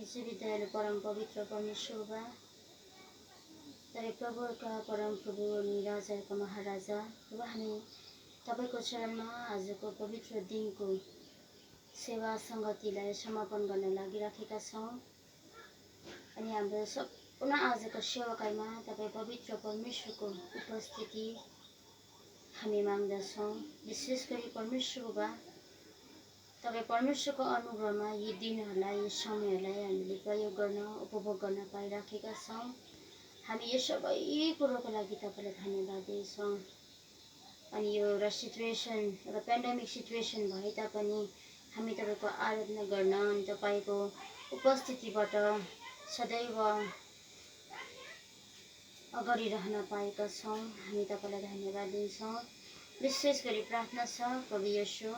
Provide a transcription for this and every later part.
विश्वविद्यालय परम पवित्र परमेश्वर तर प्रभुका परम प्रभु अनि राजाका महाराजा प्रभु हामी तपाईको चरणमा आजको पवित्र दिनको सेवा संगतिलाई समापन गर्न लागिराखेका छौं अनि हाम्रो सम्पूर्ण आजको सेवाकाईमा तपाई पवित्र परमेश्वरको उपस्थिति हामी माग्दछौं। विशेष गरी परमेश्वर तपाईं परमेश्वरको अनुग्रहमा यी दिनहरूलाई यी समयहरूलाई हामीले प्रयोग गर्न उपभोग गर्न पाइराखेका छौं। हामी यो सबै कुरोको लागि तपाईलाई धन्यवाद दिन्छौं। अनि यो एउटा सिचुएसन एउटा पेन्डेमिक सिचुएसन भए तापनि हामी तपाईको आराधना गर्न अनि तपाईको उपस्थितिबाट सदैव अगाडि रहन पाएका छौं। हामी तपाईलाई धन्यवाद दिन्छौं। विशेष गरी प्रार्थना छ प्रभु येशू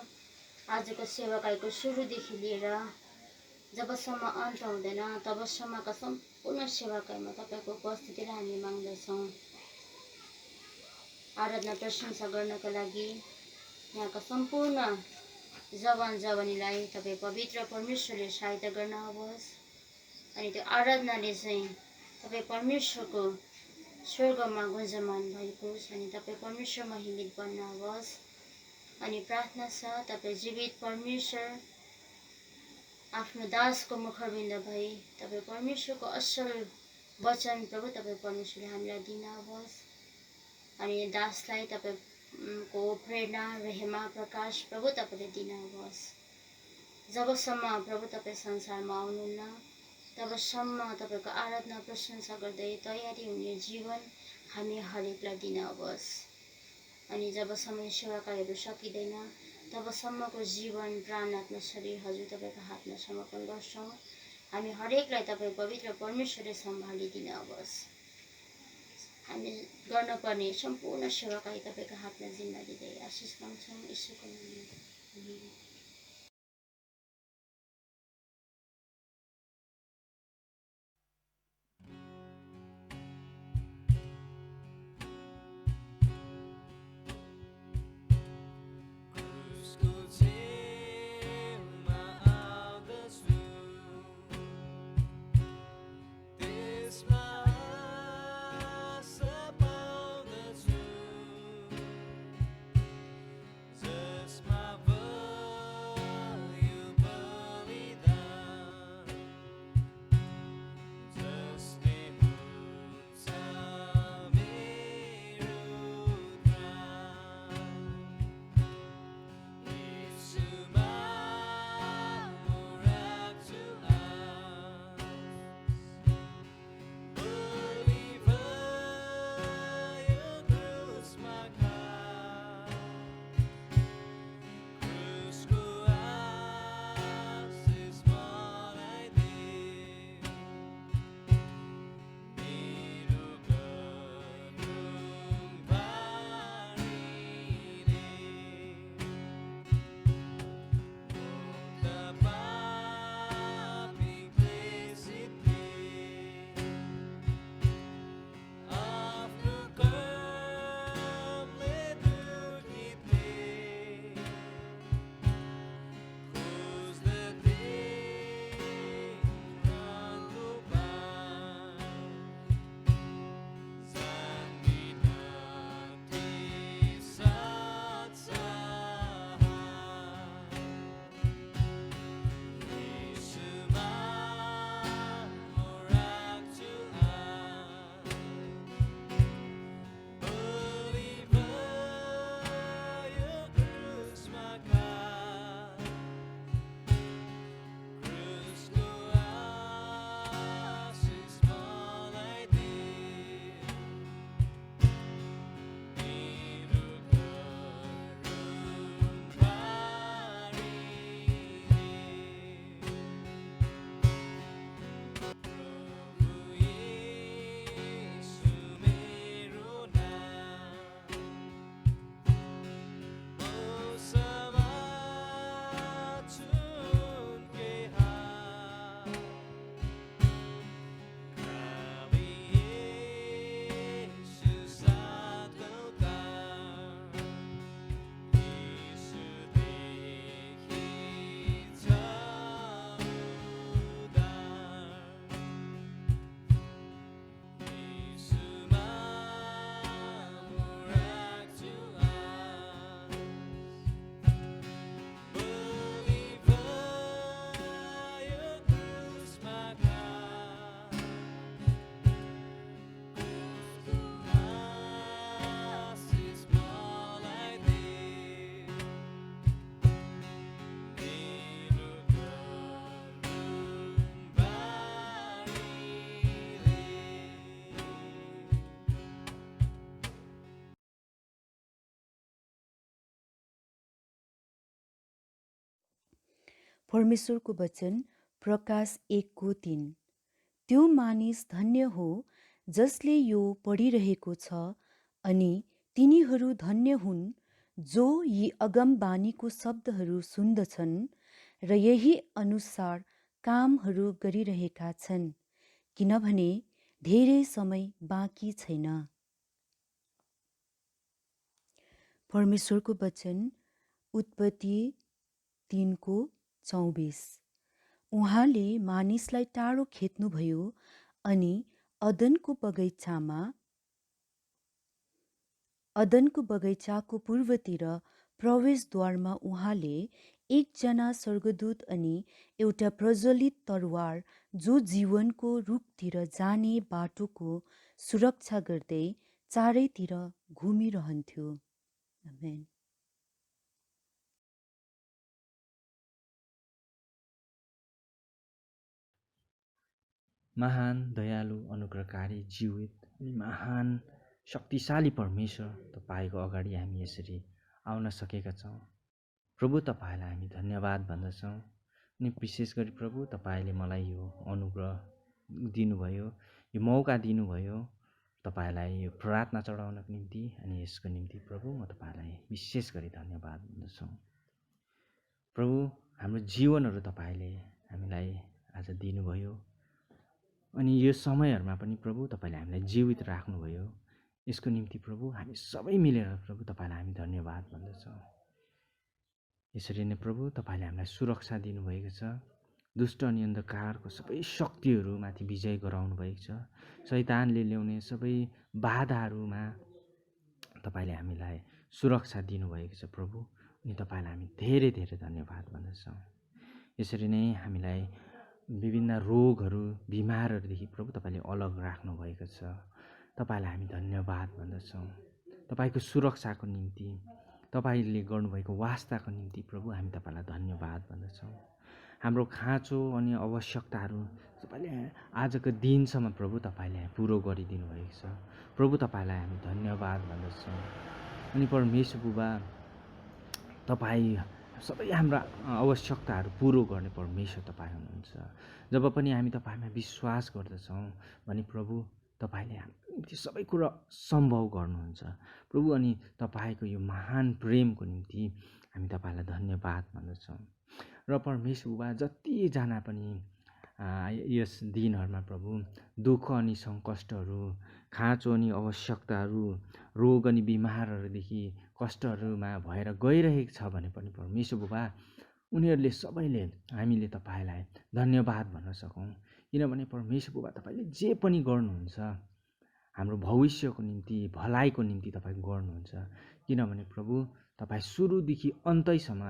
आजको सेवाकाईको सुरुदेखि लिएर जबसम्म अन्त हुँदैन तबसम्मका सम्पूर्ण सेवाकाईमा तपाईको उपस्थितिलाई हामी माग्दछौं। आराधना प्रशंसा गर्नका लागि यहाँका सम्पूर्ण जवान जवानीलाई तपाई पवित्र परमेश्वरले सहायता गर्न होस् अनि त्यो आराधनाले चाहिँ तपाई परमेश्वरको स्वर्गमा गुन्जमान भएको होस् अनि तपाई परमेश्वर महिमित बन्न होस्। अनि प्रार्थना छ तपाई जीवित परमेश्वर आफ्नो दासको मुखरबिन्द भई तपाई परमेश्वरको असल वचन प्रभु तपाई परमेश्वरले हामीलाई दिन होस् अनि दासलाई तपाईको प्रेरणा रहेमा प्रकाश प्रभु तपाईले दिन होस्। जबसम्म प्रभु तपाई संसारमा आउनुहुन्न तबसम्म तपाईको आराधना प्रशंसा गर्दै तयारी हुने जीवन हामी हरेकलाई दिन होस् अनि जबसम्म यो सेवाकाईहरू सकिँदैन तबसम्मको जीवन प्राण आत्मा शरीर हजुर तपाईको हातमा समर्पण गर्छौं। हामी हरेकलाई तपाई पवित्र परमेश्वरले सम्हालिदिन होस्। हामी गर्नुपर्ने सम्पूर्ण सेवाकाई तपाईको हातमा जिम्मा दिँदै आशिष माग्छौं यीशुको नाममा। Just my परमेश्वरको वचन प्रकाश 1:3। त्यो मानिस धन्य हो जसले यो पढिरहेको छ अनि तिनीहरू धन्य हुन् जो यी अगमबानीको शब्दहरू सुन्दछन् र यही अनुसार कामहरू गरिरहेका छन्, किनभने धेरै समय बाँकी छैन। परमेश्वरको वचन उत्पत्ति 3:24। उहाँले मानिसलाई टाढो खेद्नुभयो अनि अदनको बगैँचाको पूर्वतिर प्रवेशद्वारमा उहाँले एकजना स्वर्गदूत अनि एउटा प्रज्वलित तरवार जो जीवनको रुखतिर जाने बाटोको सुरक्षा गर्दै चारैतिर घुमिरहन्थ्यो। आमेन। महान दयालु अनुग्रहकारी जीवित अनि महान शक्तिशाली परमेश्वर तपाईँको अगाडि हामी यसरी आउन सकेका छौँ। प्रभु तपाईँलाई हामी धन्यवाद भन्दछौँ। अनि विशेष गरी प्रभु तपाईँले मलाई यो अनुग्रह दिनुभयो, यो मौका दिनुभयो तपाईँलाई यो प्रार्थना चढाउनको निम्ति। अनि यसको निम्ति प्रभु म तपाईँलाई विशेष गरी धन्यवाद भन्दछौँ। प्रभु हाम्रो जीवनहरू तपाईँले हामीलाई आज दिनुभयो अनि यो समयहरूमा पनि प्रभु तपाईँले हामीलाई जीवित राख्नुभयो। यसको निम्ति प्रभु हामी सबै मिलेर प्रभु तपाईँलाई हामी धन्यवाद भन्दछौँ। यसरी नै प्रभु तपाईँले हामीलाई सुरक्षा दिनुभएको छ। दुष्ट अनि अन्धकारको सबै शक्तिहरूमाथि विजय गराउनु भएको छ। शैतानले ल्याउने सबै बाधाहरूमा तपाईँले हामीलाई सुरक्षा दिनुभएको छ प्रभु। अनि तपाईँलाई हामी धेरै धेरै धन्यवाद भन्दछौँ। यसरी नै हामीलाई विभिन्न रोगहरू बिमारहरूदेखि प्रभु तपाईँले अलग राख्नुभएको छ। तपाईँलाई हामी धन्यवाद भन्दछौँ। तपाईँको सुरक्षाको निम्ति, तपाईँले गर्नुभएको वास्ताको निम्ति प्रभु हामी तपाईँलाई धन्यवाद भन्दछौँ। हाम्रो खाँचो अनि आवश्यकताहरू तपाईँले आजको दिनसम्म प्रभु तपाईँले पुरो गरिदिनु भएको छ। प्रभु तपाईँलाई हामी धन्यवाद भन्दछौँ। अनि परमेश्वर बुबा, तपाईँ सबै हाम्रा आवश्यकताहरू पुरो गर्ने परमेश्वर तपाईँ हुनुहुन्छ। जब पनि हामी तपाईँमा विश्वास गर्दछौँ भने प्रभु तपाईँले हाम्रो सबै कुरा सम्भव गर्नुहुन्छ प्रभु। अनि तपाईँको यो महान प्रेमको निम्ति हामी तपाईँलाई धन्यवाद भन्दछौँ। र परमेश्वर बुबा, जतिजना पनि यस दिनहरूमा प्रभु दुःख अनि सङ्कष्टहरू, खाँचो अनि आवश्यकताहरू, रोग अनि बिमारहरूदेखि कष्टहरूमा भएर गइरहेको छ भने पनि परमेश्वर बुबा, उनीहरूले सबैले हामीले तपाईँलाई धन्यवाद भन्न सकौँ। किनभने परमेश्वर बुबा, तपाईँले जे पनि गर्नुहुन्छ हाम्रो भविष्यको निम्ति, भलाइको निम्ति तपाईँ गर्नुहुन्छ। किनभने प्रभु तपाईँ सुरुदेखि अन्तैसम्म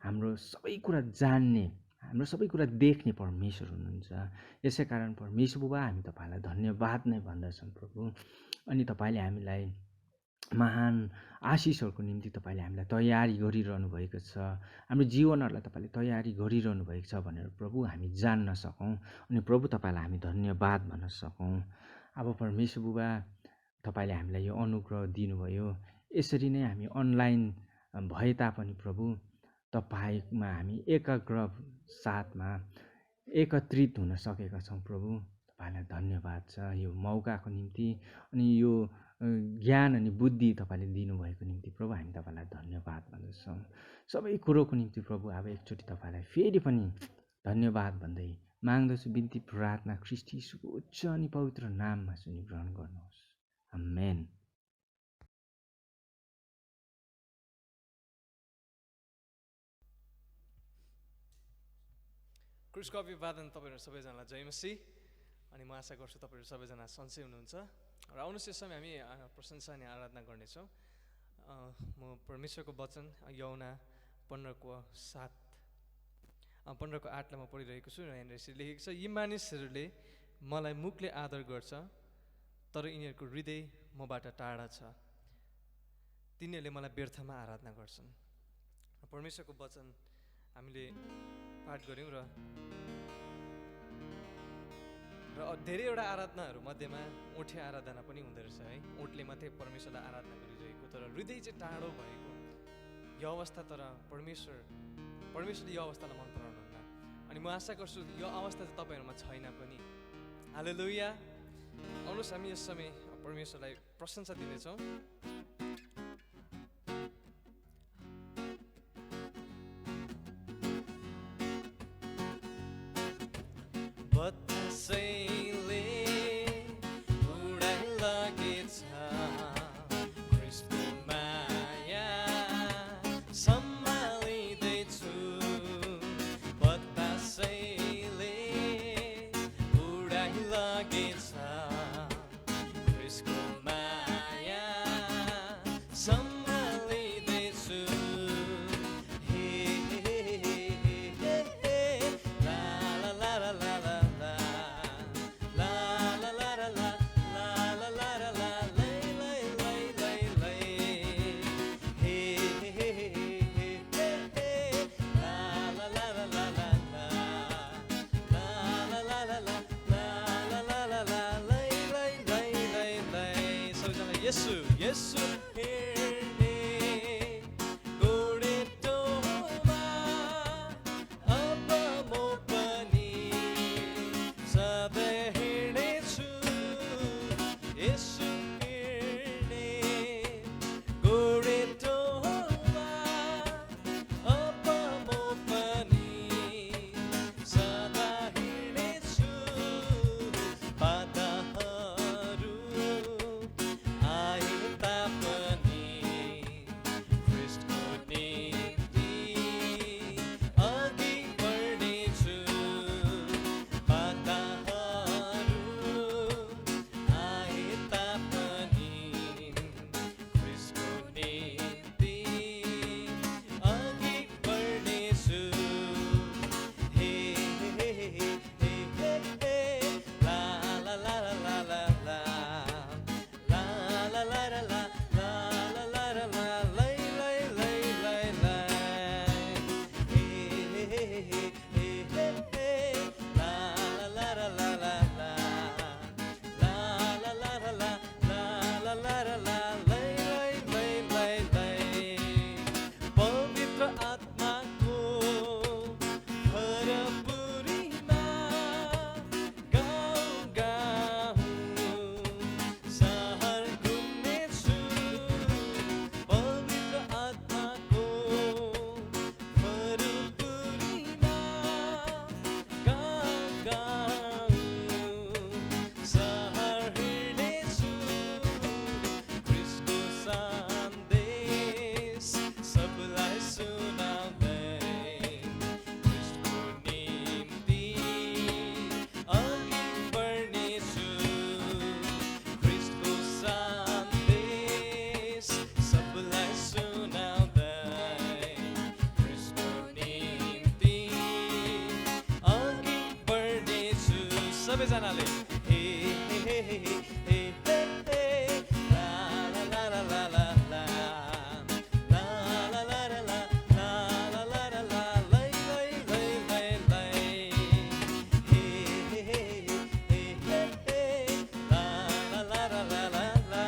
हाम्रो सबै कुरा जान्ने, हाम्रो सबै कुरा देख्ने परमेश्वर हुनुहुन्छ। यसै कारण परमेश्वर बुबा, हामी तपाईँलाई धन्यवाद नै भन्दछौँ प्रभु। अनि तपाईँले हामीलाई महान आशिषहरूको निम्ति तपाईँले हामीलाई तयारी गरिरहनु भएको छ। हाम्रो जीवनहरूलाई तपाईँले तयारी गरिरहनु भएको छ भनेर प्रभु हामी जान्न सकौँ। अनि प्रभु तपाईँलाई हामी धन्यवाद भन्न सकौँ। अब परमेश्वर बुबा, तपाईँले हामीलाई यो अनुग्रह दिनुभयो। यसरी नै हामी अनलाइन भए तापनि प्रभु तपाईँमा हामी एकाग्र साथमा एकत्रित हुन सकेका छौँ प्रभु। तपाईँलाई धन्यवाद छ यो मौकाको निम्ति। अनि यो ज्ञान अनि बुद्धि तपाईँले दिनुभएको निम्ति प्रभु हामी तपाईँलाई धन्यवाद भन्दछौँ। सबै कुरोको निम्ति प्रभु अब एकचोटि तपाईँलाई फेरि पनि धन्यवाद भन्दै माग्दछु। बिन्ती प्रार्थना ख्रीष्ट यीशुको उच्च अनि पवित्र नाममा सुनि ग्रहण गर्नुहोस्। आमेन। क्रुसको अभिवादन तपाईँहरू सबैजनालाई जय मसीह। अनि म आशा गर्छु तपाईँहरू सबैजना सन्चै हुनुहुन्छ। र आउनुहोस् यस समय हामी प्रशंसा अनि आराधना गर्नेछौँ। म परमेश्वरको वचन यौना 15:8लाई म पढिरहेको छु। र यहाँनिर यसरी लेखेको छ, यी मानिसहरूले मलाई मुखले आदर गर्छ तर यिनीहरूको हृदय मबाट टाढा छ। तिनीहरूले मलाई व्यर्थमा आराधना गर्छन्। परमेश्वरको वचन हामीले पाठ गऱ्यौँ र धेरैवटा आराधनाहरू मध्येमा ओठे आराधना पनि हुँदो रहेछ है। ओठले मात्रै परमेश्वरलाई आराधना गरिरहेको तर हृदय चाहिँ टाढो भएको यो अवस्था। तर परमेश्वरले यो अवस्थालाई मन पराउनुहुन्न। अनि म आशा गर्छु यो अवस्था चाहिँ तपाईँहरूमा छैन पनि। हालेलुया। आउनुहोस् हामी यस समय परमेश्वरलाई प्रशंसा दिनेछौँ। बतासैले उडाइ लागेछ ख्रीष्टको माया सम्हालिँदैछु। बतासैले उडाइ लागेछ ख्रीष्टको माया सम्हालिँदैछु। हे हे हे हे हे ला ला ला ला ला ला ला ला ला ला ला ला ला ला ला लै लै लै लै लै हे हे हे हे हे हे ला ला ला ला ला ला ला ला ला ला ला ला ला ला ला लै लै लै लै लै। सबैजना येशू येशू हेर्ने गोरेटोमा अब म पनि सधैँ हिँड्नेछु। येशू हेर्ने गोरेटोमा अब म पनि सदा हिँड्नेछु। बाधाहरू आए तापनि ख्रीष्टको निम्ति अघि बढ्नेछु। बाधाहरू आए तापनि ख्रीष्टको निम्ति अघि बढ्नेछु। हे हे हे हे हे हे ला ला ला ला ला ला ला ला ला ला ला ला ला ला ला ला लै लै लै लै लै हे हे हे हे हे हे हे ला ला ला ला ला ला ला ला ला ला ला ला ला ला ला लै लै लै लै लै। पवित्र आत्माको भरपुरीमा गाउँ गाउँ सहर घुम्नेछु। पवित्र आत्माको भरपुरीमा गाउँ गाउँ सहर हिँड्नेछु। ख्रीष्टको सन्देश सबलाई सुनाउँदै ख्रीष्टको निम्ति अघि बढ्नेछु। ख्रीष्टको सन्देश सबलाई सुनाउँदै ख्रीष्टको निम्ति अघि बढ्नेछु। सबैजनाले हे हे हे हे हे हे हे ला ला ला ला ला ला ला ला ला ला ला ला ला ला ला ला ला लै लै लै लै लै हे हे हे हे हे हे ला ला ला ला ला ला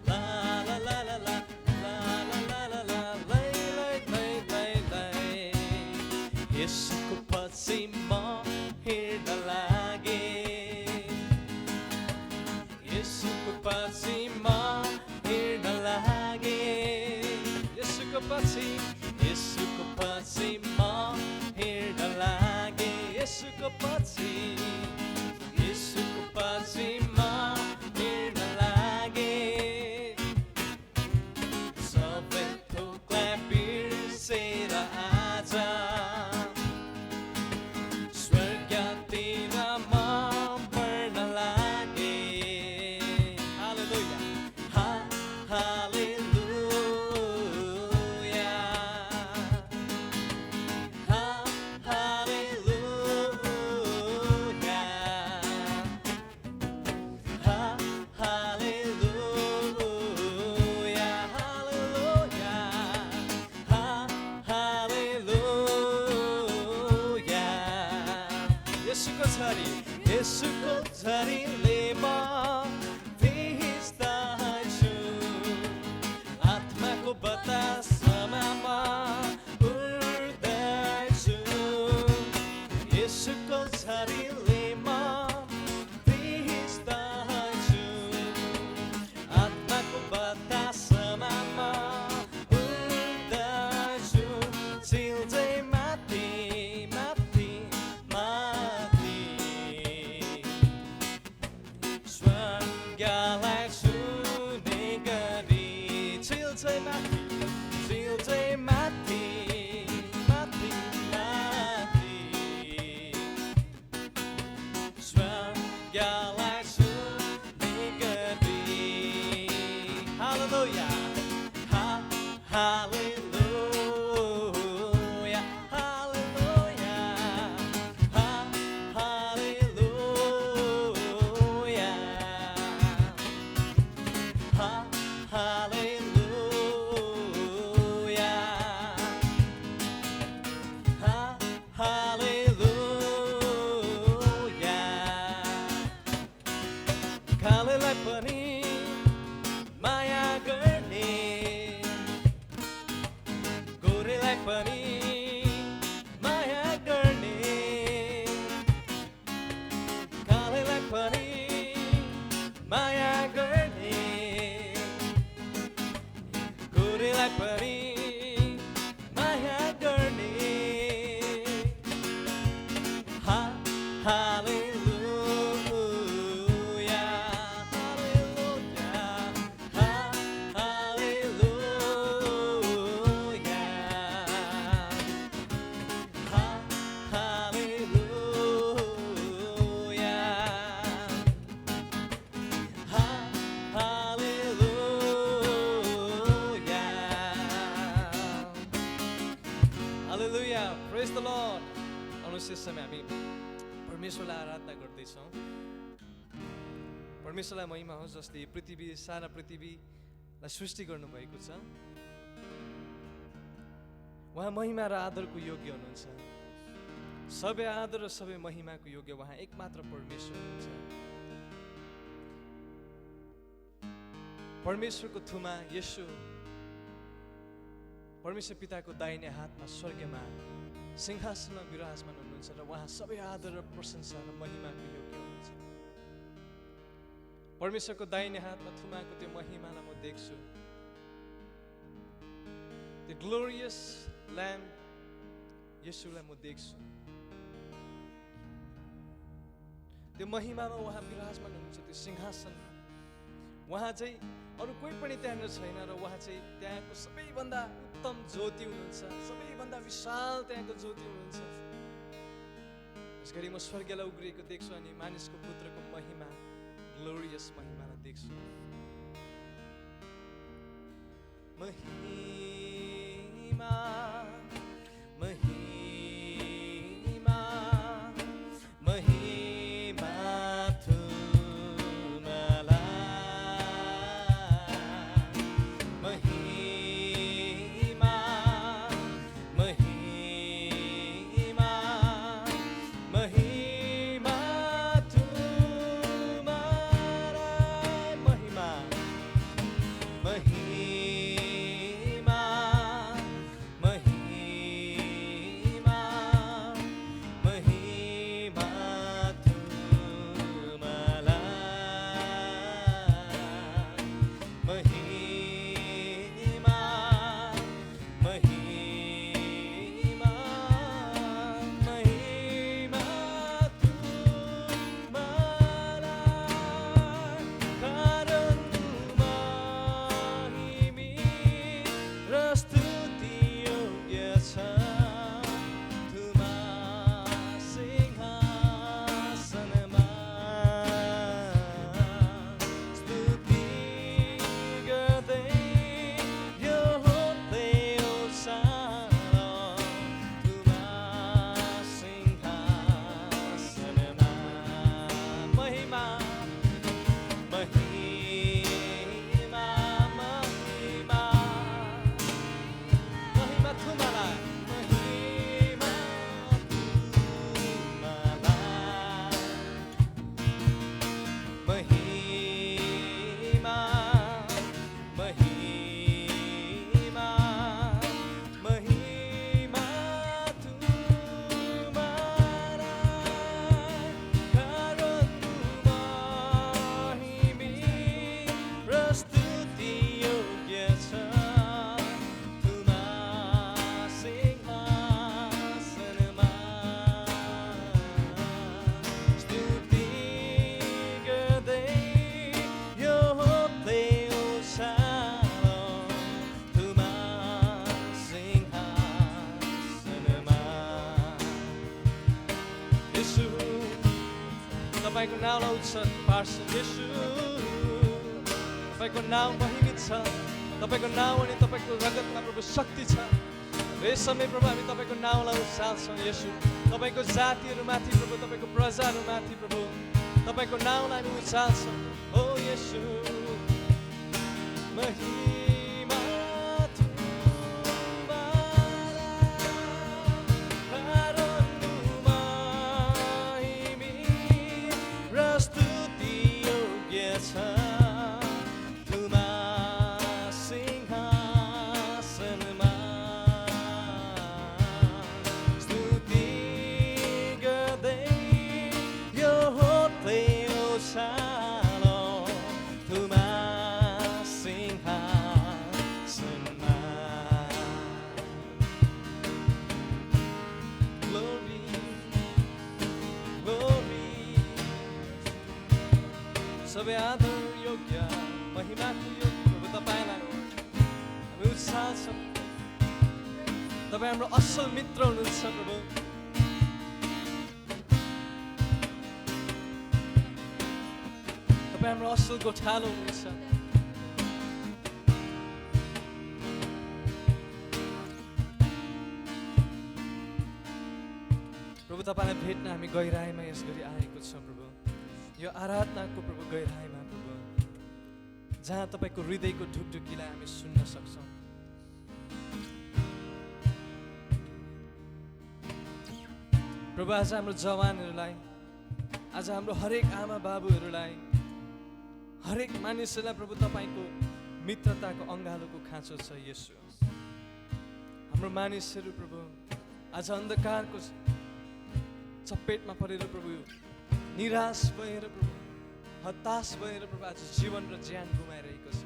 ला ला ला ला ला ला ला ला ला ला लै लै लै लै लै। यसको पछि म हिँड्न लागेँ कालेलाई पनि माया गर्ने, गोरेलाई पनि माया गर्ने, कालेलाई पनि माया गर्ने, गोरेलाई पनि माया गर्ने। हालेलुया, प्रेज द लर्ड। अनुशेष समय हामी परमेश्वरलाई आराधना गर्दैछौँ। परमेश्वरलाई महिमा होस् जसले पृथ्वी, सारा पृथ्वीलाई सृष्टि गर्नुभएको छ। उहाँ महिमा र आदरको योग्य हुनुहुन्छ। सबै आदर र सबै महिमाको योग्य उहाँ एकमात्र परमेश्वर हुनुहुन्छ। परमेश्वरको थुमा येशू परमेश्वर पिताको दाहिने हातमा स्वर्गमा सिंहासनमा विराजमान हुनुहुन्छ र उहाँ सबै आदर र प्रशंसा र महिमाको योग्य हुनुहुन्छ। परमेश्वरको दाहिने हातमा थुमाको त्यो महिमालाई म देख्छु। त्यो ग्लोरियस ल्याम्ब येशूलाई म देख्छु। त्यो महिमामा उहाँ विराजमान हुनुहुन्छ त्यो सिंहासनमा। उहाँ चाहिँ अरू कोही पनि त्यहाँनिर छैन र उहाँ चाहिँ त्यहाँको सबैभन्दा उत्तम ज्योति हुनुहुन्छ, सबैभन्दा विशाल त्यहाँको ज्योति हुनुहुन्छ। यसगरी म स्वर्गलाई उग्रिएको देख्छु अनि मानिसको पुत्रको महिमा, ग्लोरियस महिमालाई देख्छु। महिमा महिमा महिमा तपाईँको नाउँलाई उच्च पार्छ येशू। तपाईँको नाम महिमित छ, तपाईँको नाम अनि तपाईँको रगतमा प्रभु शक्ति छ। यस समय प्रभु हामी तपाईँको नाउँलाई उचाल्छौँ येशू। तपाईँको जातिहरूमाथि प्रभु, तपाईँको प्रजाहरूमाथि प्रभु, तपाईँको नाउँलाई हामी उचाल्छौँ। ओ येशू महिमा सबै आदर योग्य महिमाको योग्य प्रभु तपाईँलाई हामी उचाल्छौँ। तपाईँ हाम्रो असल मित्र हुनुहुन्छ प्रभु। तपाईँ हाम्रो असल गोठालो हुनुहुन्छ। प्रभु तपाईँलाई भेट्न हामी गहिराईमा यस गरी आएको छौँ प्रभु। यो आराधनाको प्रभु गहिराईमा प्रभु, जहाँ तपाईँको हृदयको ढुकढुकीलाई हामी सुन्न सक्छौँ। प्रभु आज हाम्रो जवानहरूलाई, आज हाम्रो हरेक आमा बाबुहरूलाई, हरेक मानिसहरूलाई प्रभु तपाईँको मित्रताको अँगालोको खाँचो छ येशू। हाम्रो मानिसहरू प्रभु आज अन्धकारको चपेटमा परेर प्रभु निराश भएर प्रभु, हताश भएर प्रभु आज जीवन र ज्यान गुमाइरहेको छ,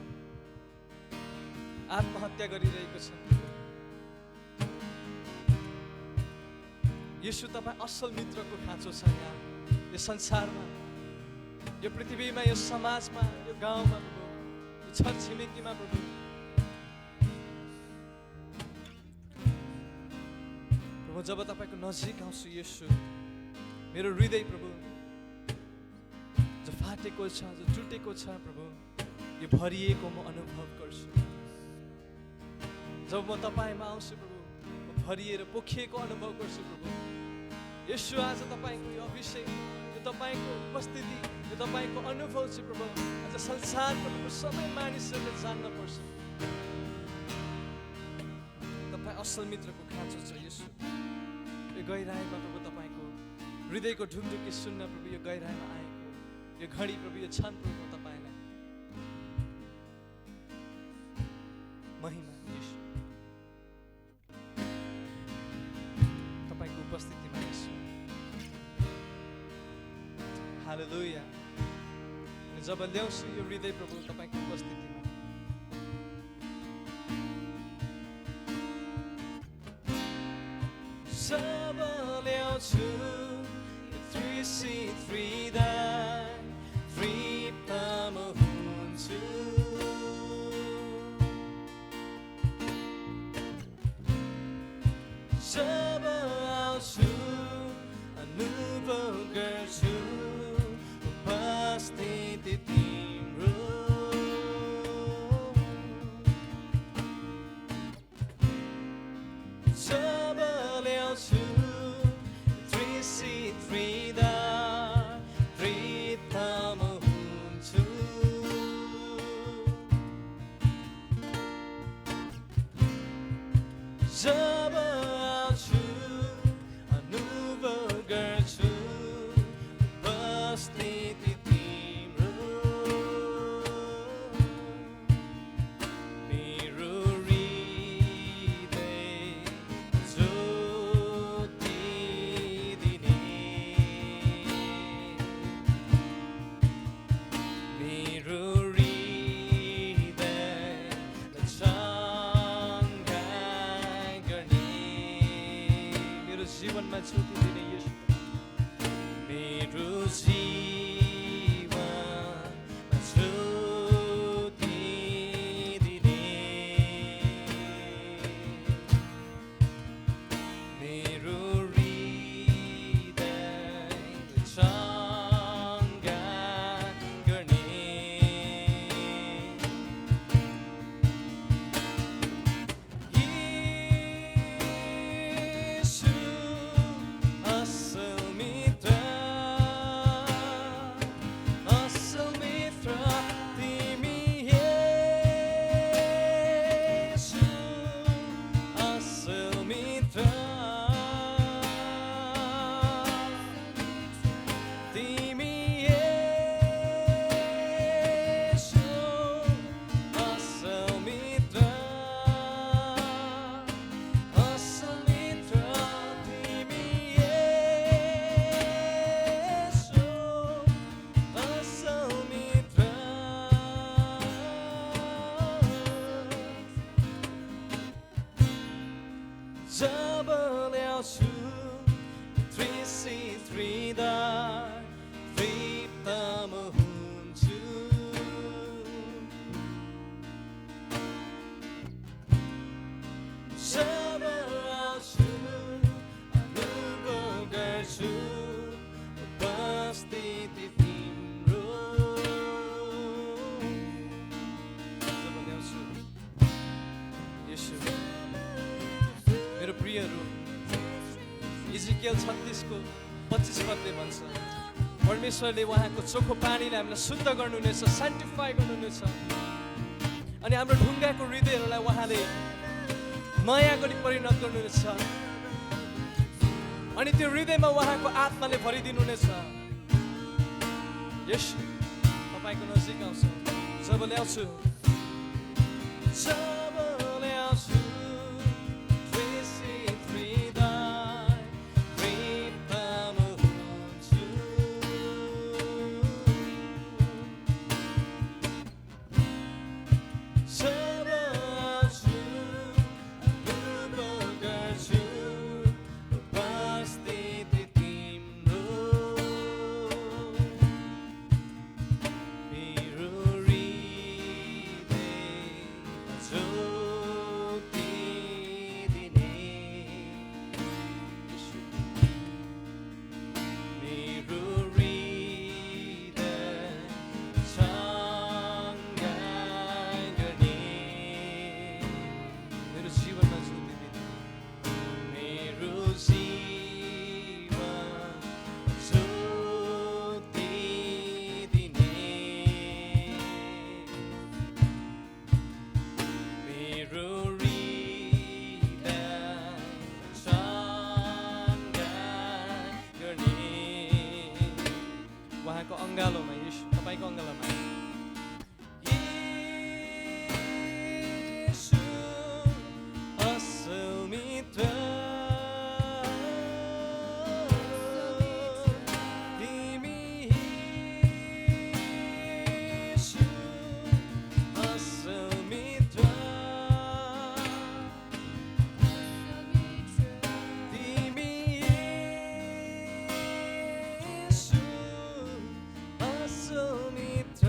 आत्महत्या गरिरहेको छ। येशू तपाईँ असल मित्रको खाँचो छ यहाँ यो संसारमा, यो पृथ्वीमा, यो समाजमा, यो गाउँमा प्रभु, यो छरछिमेकीमा प्रभु। प्रभु जब तपाईँको नजिक आउँछु येशू, मेरो हृदय प्रभु जो फाटेको छ, जो टुटेको छ प्रभु, यो भरिएको म अनुभव गर्छु। जब म तपाईँमा आउँछु प्रभु, म भरिएर पोखिएको अनुभव गर्छु प्रभु। येशू आज तपाईँको यो अभिषेक, यो तपाईँको उपस्थिति, यो तपाईँको अनुभव चाहिँ प्रभु आज संसारको प्रभु सबै मानिसहरूले जान्न पर्छ। तपाईँ असल मित्रको खाँचो छ येशू। यो गहिराईमा प्रभु तपाईँको हृदयको ढुकढुकी सुन्न प्रभु यो गहिराईमा आएको यो घडी प्रभु, यो क्षण प्रभु तपाईँलाई महिमा येशू। तपाईँको उपस्थितिमा येशू। हालेलुया। अनि जब ल्याउँछु यो हृदय प्रभु तपाईँको उपस्थितिमा, जब ल्याउँछु यो 3C3 दान प्रीतम हुन्छु। जब आउँछु अनुभव गर्छु उपस्थिति तिम्रो। जब ल्याउँछु 3C3 दान प्रीतम हुन्छु। जब आउँछु अनुभव गर्छु उपस्थिति तिम्रो। मेरो हृदय ज्योति दिने, मेरो हृदय चङ्गाइ गर्ने, जब ल्याउँछु त्रिसी त्रिदार तृप्त म हुन्छु जब आउँछु अनुभव गर्छु उपस्थिति तिम्रो जब ल्याउँछु येशू मेरो प्रियहरू इजिकेल 36:25 पदले भन्छ परमेश्वरले उहाँको चोखो पानीले हामीलाई शुद्ध गर्नुहुनेछ सान्टिफाई गर्नुहुनेछ अनि हाम्रो ढुङ्गाको हृदयहरूलाई उहाँले नयाँ गरी परिणत गर्नुहुनेछ अनि त्यो हृदयमा उहाँको आत्माले भरिदिनुहुनेछ येशू तपाईँको नजिक आउँछ जब ल्याउँछु उहाँको अङ्गालोमा येशू तपाईँको अङ्गालोमा येशू असल मित्र तिमी येशू असल मित्र तिमी येशू असल मित्र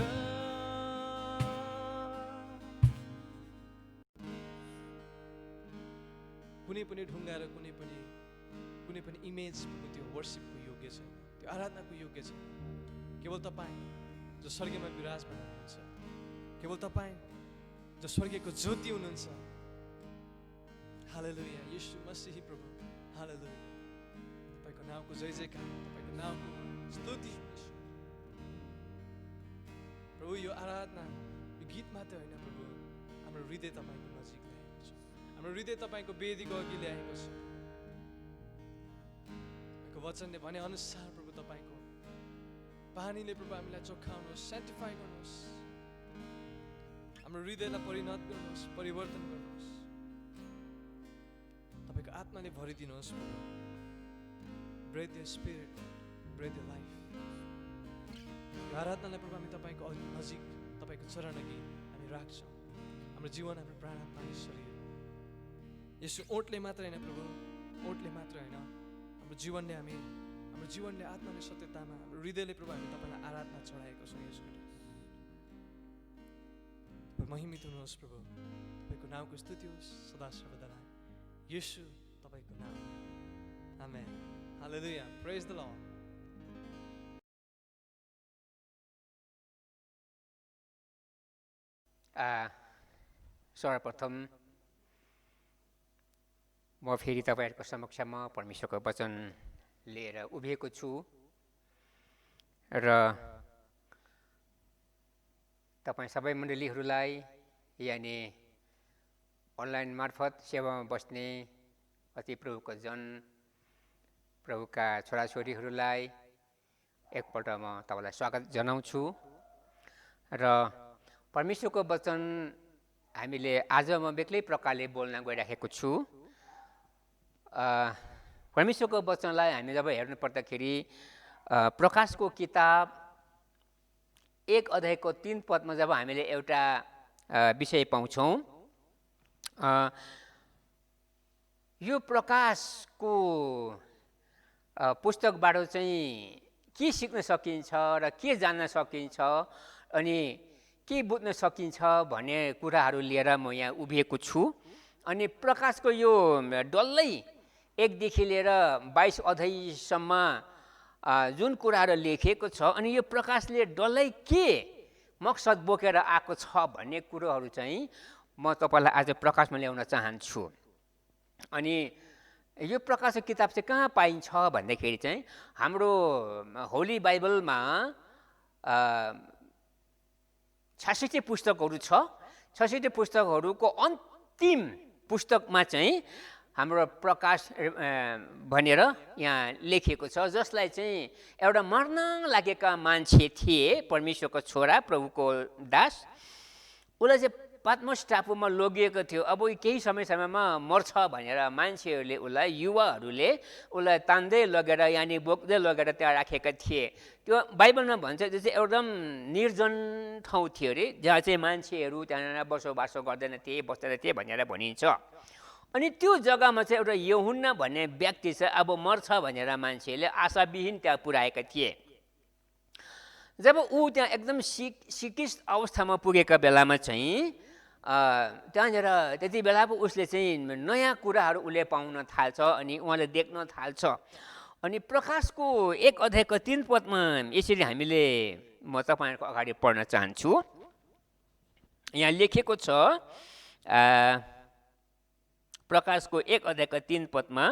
कुनै पनि ढुङ्गा र कुनै पनि इमेजको त्यो वर्सिपको योग्य छैन त्यो आराधनाको योग्य छैन केवल तपाईँ जो स्वर्गमा विराजमान हुनुहुन्छ केवल तपाईँ जो स्वर्गको ज्योति हुनुहुन्छ हालेलुया येशू मसीही प्रभु हालेलुया तपाईँको नामको जय जयकार तपाईँको नामको स्तुति प्रभु यो आराधना यो गीत मात्र होइन प्रभु हाम्रो हृदय तपाईँको नजिक ल्याएको छ हाम्रो हृदय तपाईँको वेदीको अघि ल्याएको छ तपाईँको वचनले भने अनुसार प्रभु तपाईँको पानीले प्रभु हामीलाई चोखाउनुहोस् सेन्टिफाई गर्नुहोस् हाम्रो हृदयलाई परिणत गर्नुहोस् परिवर्तन गर्नुहोस् तपाईँको आत्माले भरिदिनुहोस् प्रभु breathe the spirit breathe the life यो आराधनालाई प्रभु हामी तपाईँको नजिक तपाईँको चरण अघि हामी राख्छौँ हाम्रो जीवन हाम्रो प्राण आत्मा शरीर यसो ओठले मात्र होइन प्रभु ओठले मात्र होइन हाम्रो जीवनले आत्माले सत्यतामा हाम्रो हृदयले प्रभु हामी तपाईँलाई आराधना चढाएको छौँ यसो महिमित हुनुहोस् प्रभु तपाईँको नामको स्तुति होस् सदा सर्वदा येशू तपाईँको नाम amen hallelujah praise the lord सर्वप्रथम म फेरि तपाईँहरूको समक्षमा परमेश्वरको वचन लिएर उभिएको छु र तपाईँ सबै मण्डलीहरूलाई यानि अनलाइन मार्फत सेवामा बस्ने अति प्रभुको जन प्रभुका छोराछोरीहरूलाई एकपल्ट म तपाईँलाई स्वागत जनाउँछु र परमेश्वरको वचन हामीले आज म बेग्लै प्रकारले बोल्न गइराखेको छु परमेश्वरको वचनलाई हामी जब हेर्नु पर्दाखेरि प्रकाशको किताब 1 अध्यायको 3 पदमा जब हामीले एउटा विषय पाउँछौँ यो प्रकाशको पुस्तकबाट चाहिँ के सिक्न सकिन्छ र के जान्न सकिन्छ अनि के बुझ्न सकिन्छ भन्ने कुराहरू लिएर म यहाँ उभिएको छु। अनि प्रकाशको यो डल्लै 1 देखि लिएर 22 अध्यायसम्म जुन कुराहरू लेखिएको छ, अनि यो प्रकाशले डल्लै के मकसद बोकेर आएको छ भन्ने कुरोहरू चाहिँ म तपाईँलाई आज प्रकाशमा ल्याउन चाहन्छु। अनि यो प्रकाशको किताब चाहिँ कहाँ पाइन्छ भन्दाखेरि चाहिँ हाम्रो होली बाइबलमा 66 पुस्तकहरू छ। 66 पुस्तकहरूको अन्तिम पुस्तकमा चाहिँ हाम्रो प्रकाश भनेर यहाँ लेखिएको छ, जसलाई चाहिँ एउटा मर्न लागेका मान्छे थिए, परमेश्वरको छोरा, प्रभुको दास। उसलाई चाहिँ पात्मोस टापुमा लगिएको थियो। अब केही समयसम्ममा मर्छ भनेर मान्छेहरूले उसलाई, युवाहरूले उसलाई तान्दै लगेर यानि बोक्दै लगेर त्यहाँ राखेका थिए। त्यो बाइबलमा भन्छ त्यो चाहिँ एकदम निर्जन ठाउँ थियो अरे, जहाँ चाहिँ मान्छेहरू त्यहाँनिर बसोबासो गर्दैन थिए, बस्दैन थिए भनेर भनिन्छ। अनि त्यो जग्गामा चाहिँ एउटा यूहन्ना भन्ने व्यक्ति चाहिँ अब मर्छ भनेर मान्छेहरूले आशाविहीन त्यहाँ पुर्याएका थिए। जब ऊ त्यहाँ एकदम सिकित अवस्थामा पुगेका बेलामा चाहिँ त्यहाँनिर त्यति बेला पो उसले चाहिँ नयाँ कुराहरू उसले पाउन थाल्छ अनि उहाँले देख्न थाल्छ। अनि प्रकाशको 1 अध्यायको 3 पदमा यसरी हामीले म तपाईँहरूको अगाडि पढ्न चाहन्छु। यहाँ लेखेको छ प्रकाशको 1 अध्यायको 3 पदमा,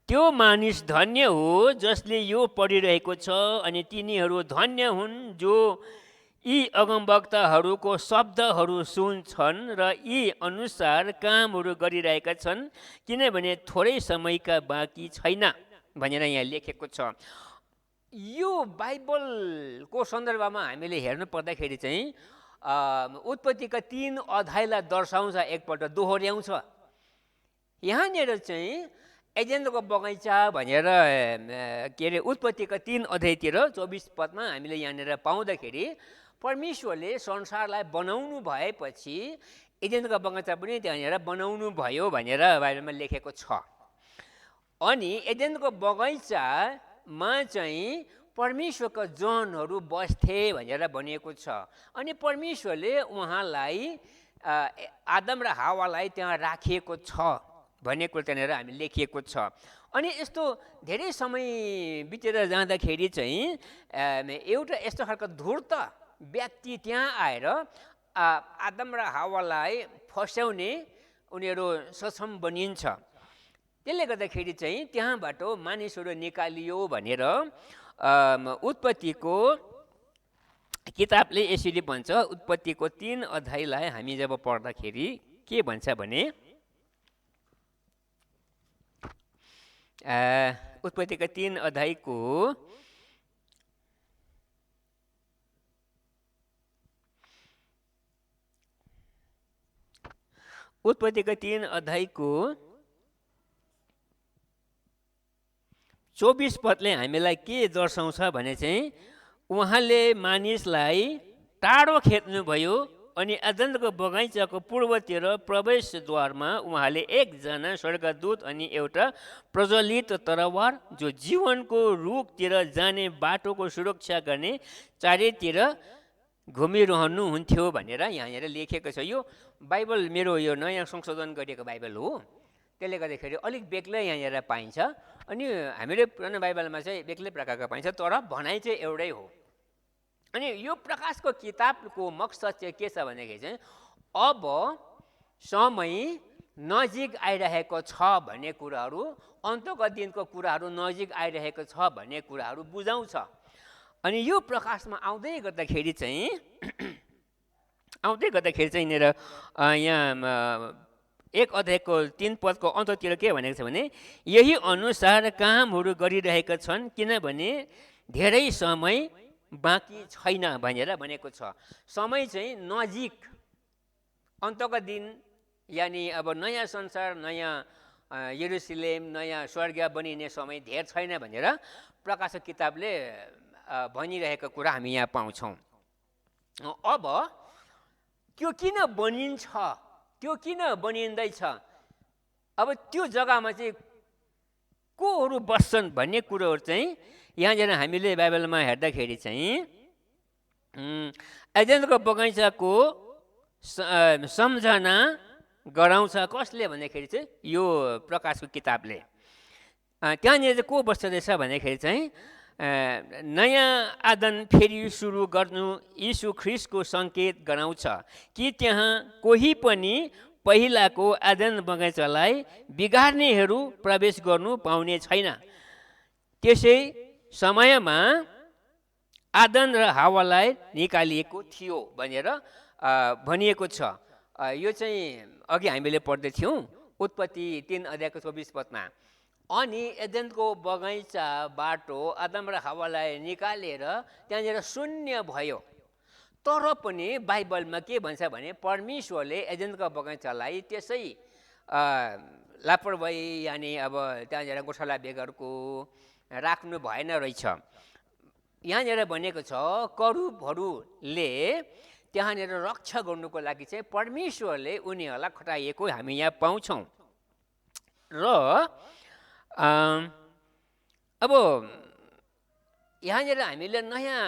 त्यो मानिस धन्य हो जसले यो पढिरहेको छ, अनि तिनीहरू धन्य हुन् जो यी अगमवक्ताहरूको शब्दहरू सुन्छन् र यी अनुसार कामहरू गरिरहेका छन्, किनभने थोरै समयका बाँकी छैन भनेर यहाँ लेखेको छ। यो बाइबलको सन्दर्भमा हामीले हेर्नु पर्दाखेरि चाहिँ उत्पत्तिका 3 अध्यायलाई दर्शाउँछ, एकपल्ट दोहोऱ्याउँछ। यहाँनिर चाहिँ एजेन्टको बगैँचा भनेर के अरे उत्पत्तिका 3 अध्यायतिर 24 पदमा हामीले यहाँनिर पाउँदाखेरि परमेश्वरले संसारलाई बनाउनु भएपछि एजेन्टको बगैँचा पनि त्यहाँनिर बनाउनु भयो भनेर बाइबलमा लेखेको छ। अनि एजेन्टको बगैँचामा चाहिँ परमेश्वरका जनहरू बस्थे भनेर भनिएको छ। अनि परमेश्वरले उहाँलाई आदम र हावालाई त्यहाँ राखिएको छ भन्ने कुरो त्यहाँनिर हामी लेखिएको छ। अनि यस्तो धेरै समय बितेर जाँदाखेरि चाहिँ एउटा यस्तो खालको धूर्त व्यक्ति त्यहाँ आएर आदम र हावालाई फस्याउने उनीहरू सक्षम बनिन्छ। त्यसले गर्दाखेरि चाहिँ त्यहाँबाट मानिसहरू निकालियो भनेर उत्पत्तिको किताबले यसरी भन्छ। उत्पत्तिको 3 अध्यायलाई हामी जब पढ्दाखेरि के भन्छ भने उत्पत्तिका 3 अध्यायको उत्पत्तिका 3 अध्यायको 24 पदले हामीलाई के दर्शाउँछ भने चाहिँ उहाँले मानिसलाई टाढो खेद्नुभयो अनि एदेनको बगैँचाको पूर्वतिर प्रवेशद्वारमा उहाँले एकजना स्वर्गदूत अनि एउटा प्रज्वलित तरवार जो जीवनको रुखतिर जाने बाटोको सुरक्षा गर्ने चारैतिर घुमिरहनुहुन्थ्यो भनेर यहाँनिर लेखेको छ। यो बाइबल मेरो यो नयाँ संशोधन गरिएको बाइबल हो, त्यसले गर्दाखेरि अलिक बेग्लै यहाँनिर पाइन्छ। अनि हामीले पुरानो बाइबलमा चाहिँ बेग्लै प्रकारको पाइन्छ, तर भनाइ चाहिँ एउटै हो। अनि यो प्रकाशको किताबको मकसद चाहिँ के छ भनेदेखि चाहिँ अब समय नजिक आइरहेको छ भन्ने कुराहरू, अन्तको दिनको कुराहरू नजिक आइरहेको छ भन्ने कुराहरू बुझाउँछ। अनि यो प्रकाशमा आउँदै गर्दाखेरि चाहिँ यहाँनिर यहाँ 1 अध्यायको 3 पदको अन्ततिर के भनेको छ भने यही अनुसार कामहरू गरिरहेका छन्, किनभने धेरै समय बाँकी छैन भनेर भनेको छ। समय चाहिँ नजिक, अन्तको दिन यानि अब नयाँ संसार, नयाँ यरुशलेम, नयाँ स्वर्ग बनिने समय धेर छैन भनेर प्रकाशक किताबले भनिरहेको कुरा हामी यहाँ पाउँछौँ। अब त्यो किन बनिन्छ, त्यो किन बनिँदैछ, अब त्यो जग्गामा चाहिँ कोहरू बस्छन् भन्ने कुरोहरू चाहिँ यहाँनिर हामीले बाइबलमा हेर्दाखेरि चाहिँ एडेनको बगैँचाको सम्झना गराउँछ। कसले भन्दाखेरि चाहिँ यो प्रकाशको किताबले। त्यहाँनिर चाहिँ को बस्दो रहेछ भन्दाखेरि चाहिँ नयाँ आदन फेरि सुरु गर्नु यीशु ख्रिस्टको सङ्केत गराउँछ कि त्यहाँ कोही पनि पहिलाको आदन बगैँचालाई बिगार्नेहरू प्रवेश गर्नु पाउने छैन। त्यसै समयमा आदन र हावालाई निकालिएको थियो भनेर भनिएको छ। यो चाहिँ अघि हामीले पढ्दै थियौँ उत्पत्ति 3 अध्यायको 24 पदमा। अनि एदेनको बगैँचा बाटो आदम र हावालाई निकालेर त्यहाँनिर शून्य भयो। तर पनि बाइबलमा के भन्छ भने परमेश्वरले एदेनको बगैँचालाई त्यसै लापरवाही यानि अब त्यहाँनिर गोठाला बेगरको राख्नु भएन रहेछ। यहाँनिर भनेको छ करूबहरूले त्यहाँनिर रक्षा गर्नुको लागि चाहिँ परमेश्वरले उनीहरूलाई खटाइएको हामी यहाँ पाउँछौँ। र अब यहाँनिर हामीले नयाँ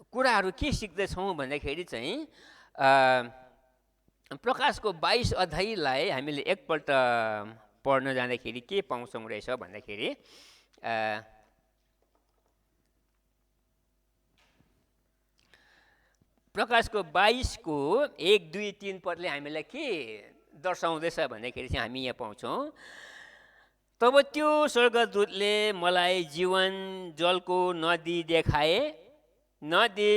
कुराहरू के सिक्दैछौँ भन्दाखेरि चाहिँ प्रकाशको 22 अध्यायलाई हामीले एकपल्ट पढ्न जाँदाखेरि के पाउँछौँ रहेछ भन्दाखेरि प्रकाशको 22 को 1, 2, 3 पदले हामीलाई के दर्शाउँदैछ भन्दाखेरि चाहिँ हामी यहाँ पाउँछौँ। तब त्यो स्वर्गदूतले मलाई जीवन जलको नदी देखाए। नदी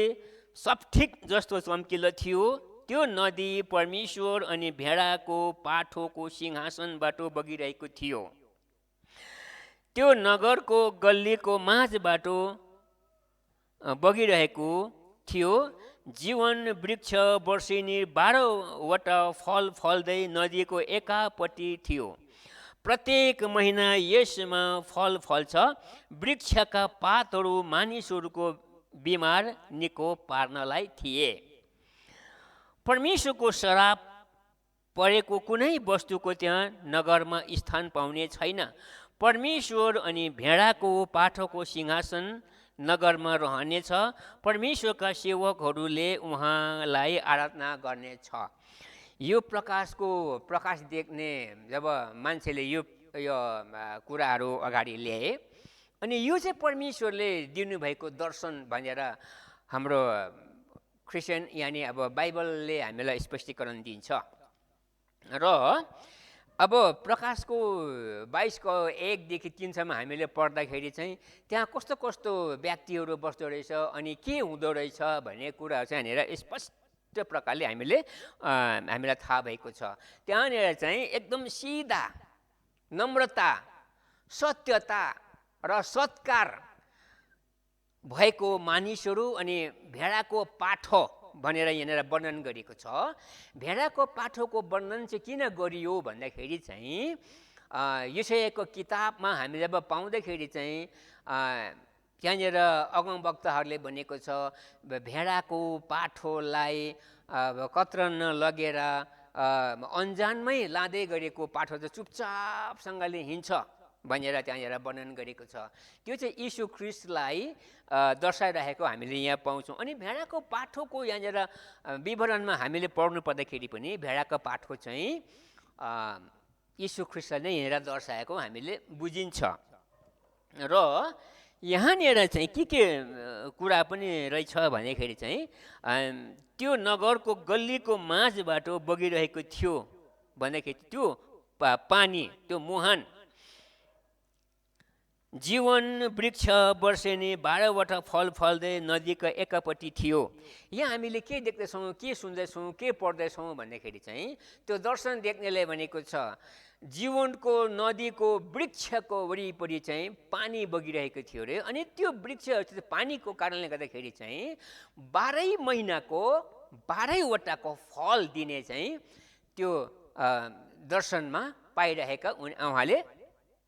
स्फटिक जस्तो चम्किलो थियो। त्यो नदी परमेश्वर अनि भेडाको पाठोको सिंहासनबाट बगिरहेको थियो। त्यो नगरको गल्लीको माझबाट बगिरहेको थियो। जीवन वृक्ष वर्षेनी 12वटा फल फल्दै नदीको एकापट्टि थियो। प्रत्येक महिना यसमा फल फल्छ। वृक्षका पातहरू मानिसहरूको बिमार निको पार्नलाई थिए। परमेश्वरको श्राप परेको कुनै वस्तुको त्यहाँ नगरमा स्थान पाउने छैन। परमेश्वर अनि भेडाको पाठोको सिंहासन नगरमा रहनेछ। परमेश्वरका सेवकहरूले उहाँलाई आराधना गर्नेछ। यो प्रकाश देख्ने जब मान्छेले यो कुराहरू अगाडि ल्याए अनि यो चाहिँ परमेश्वरले दिनुभएको दर्शन भनेर हाम्रो क्रिस्चियन यानि अब बाइबलले हामीलाई स्पष्टीकरण दिन्छ। र अब प्रकाशको 22 को 1 देखि 3 सम्म हामीले पढ्दाखेरि चाहिँ त्यहाँ कस्तो कस्तो व्यक्तिहरू बस्दो रहेछ अनि के हुँदो रहेछ भन्ने कुराहरू चाहिँ यहाँनिर स्पष्ट प्रकारले हामीलाई थाहा भएको छ। त्यहाँनिर चाहिँ एकदम सिधा नम्रता सत्यता र सत्कार भएको मानिसहरू अनि भेडाको पाठो भनेर यहाँनिर वर्णन गरिएको छ। भेडाको पाठोको वर्णन चाहिँ किन गरियो भन्दाखेरि चाहिँ यशायाको किताबमा हामी जब पाउँदाखेरि चाहिँ त्यहाँनिर अगमवक्ताहरूले भनेको छ भेडाको पाठोलाई कत्रन लगेर अन्जानमै लाँदै गरेको पाठो चाहिँ चुपचापसँगले हिँड्छ भनेर त्यहाँनिर वर्णन गरेको छ। त्यो चाहिँ यीशु ख्रिस्टलाई दर्शाइरहेको हामीले यहाँ पाउँछौँ। अनि भेडाको पाठोको यहाँनिर विवरणमा हामीले पढ्नु पर्दाखेरि पनि भेडाको पाठो चाहिँ यीशु ख्रिस्टलाई नै यहाँनिर दर्शाएको हामीले बुझिन्छ। र यहाँनिर चाहिँ के कुरा पनि रहेछ भन्दाखेरि चाहिँ त्यो नगरको गल्लीको माझबाट बगिरहेको थियो भन्दाखेरि त्यो पानी त्यो मुहान जीवन वृक्ष वर्षेनी 12वटा फल फल्दै नदीको एकापट्टि थियो। यहाँ हामीले के देख्दैछौँ के सुन्दैछौँ के पढ्दैछौँ भन्दाखेरि चाहिँ त्यो दर्शन देख्नेले भनेको छ जीवनको नदीको वृक्षको वरिपरि चाहिँ पानी बगिरहेको थियो अरे। अनि त्यो वृक्ष पानीको कारणले गर्दाखेरि चाहिँ 12 महिनाको 12वटाको फल दिने चाहिँ त्यो दर्शनमा पाइरहेका उहाँले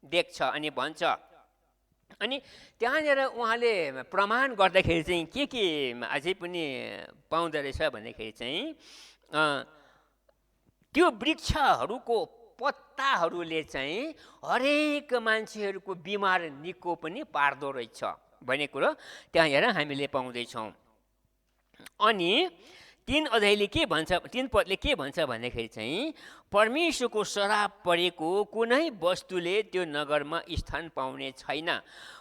देख्छ अनि भन्छ। अनि त्यहाँनिर उहाँले प्रमाण गर्दाखेरि चाहिँ के अझै पनि पाउँदो रहेछ भन्दाखेरि चाहिँ त्यो वृक्षहरूको पत्ताहरूले चाहिँ हरेक मान्छेहरूको बिमार निको पनि पार्दो रहेछ भन्ने कुरो त्यहाँ हेर हामीले पाउँदैछौँ। अनि 3 अध्यायले के भन्छ, 3 पदले के भन्छ भन्दाखेरि चाहिँ परमेश्वरको श्राप परेको कुनै वस्तुले त्यो नगरमा स्थान पाउने छैन।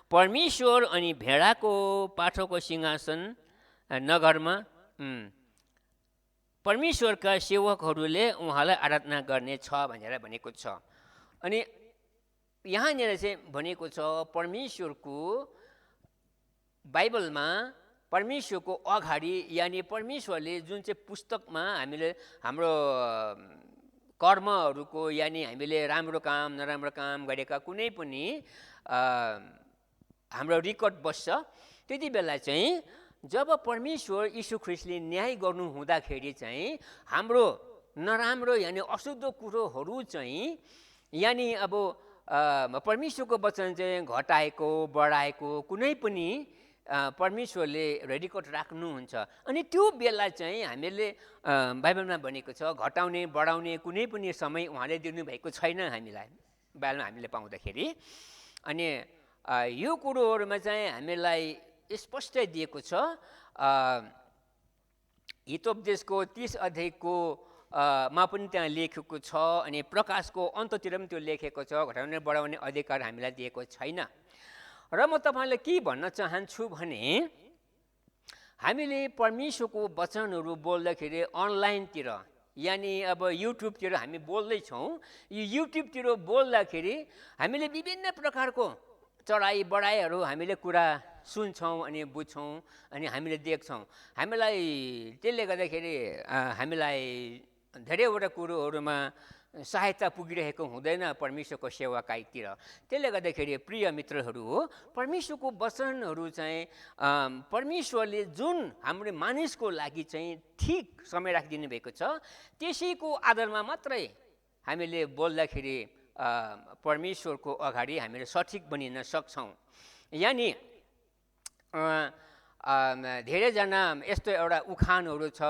परमेश्वर अनि भेडाको पाठोको सिंहासन नगरमा परमेश्वरका सेवकहरूले उहाँलाई आराधना गर्नेछ भनेर भनेको छ। अनि यहाँनिर चाहिँ भनेको छ परमेश्वरको बाइबलमा परमेश्वरको अगाडि यानि परमेश्वरले जुन चाहिँ पुस्तकमा हामीले हाम्रो कर्महरूको यानि हामीले राम्रो काम नराम्रो काम गरेका कुनै पनि हाम्रो रेकर्ड बस्छ। त्यति बेला चाहिँ जब परमेश्वर यीशु ख्रीष्टले न्याय गर्नु हुँदाखेरि चाहिँ हाम्रो नराम्रो यानि अशुद्ध कुरोहरू चाहिँ यानि अब परमेश्वरको वचन चाहिँ घटाएको बढाएको कुनै पनि परमेश्वरले रेकर्ड राख्नुहुन्छ। अनि त्यो बेला चाहिँ हामीले बाइबलमा भनेको छ घटाउने बढाउने कुनै पनि समय उहाँले दिनुभएको छैन हामीलाई बाइबलमा हामीले पाउँदाखेरि। अनि यो कुरोहरूमा चाहिँ हामीलाई स्पष्ट दिएको छ। हितोपदेशको 30 अध्यायको मा पनि त्यहाँ लेखेको छ। अनि प्रकाशको अन्ततिर पनि त्यो लेखेको छ घटाउने बढाउने अधिकार हामीलाई दिएको छैन। र म तपाईँलाई के भन्न चाहन्छु भने हामीले परमेश्वरको वचनहरू बोल्दाखेरि अनलाइनतिर यानि अब युट्युबतिर हामी बोल्दैछौँ। यो युट्युबतिर बोल्दाखेरि हामीले विभिन्न प्रकारको चढाइ बढाइहरू हामीले कुरा सुन्छौँ अनि बुझ्छौँ अनि हामीले देख्छौँ। हामीलाई त्यसले गर्दाखेरि हामीलाई धेरैवटा कुरोहरूमा सहायता पुगिरहेको हुँदैन परमेश्वरको सेवाकाईतिर। त्यसले गर्दाखेरि प्रिय मित्रहरू हो परमेश्वरको वचनहरू चाहिँ परमेश्वरले जुन हाम्रो मानिसको लागि चाहिँ ठिक समय राखिदिनु भएको छ त्यसैको आधारमा मात्रै हामीले बोल्दाखेरि परमेश्वरको अगाडि हामीले सठिक बनिन सक्छौँ। यानि धेरैजना यस्तो एउटा उखानहरू छ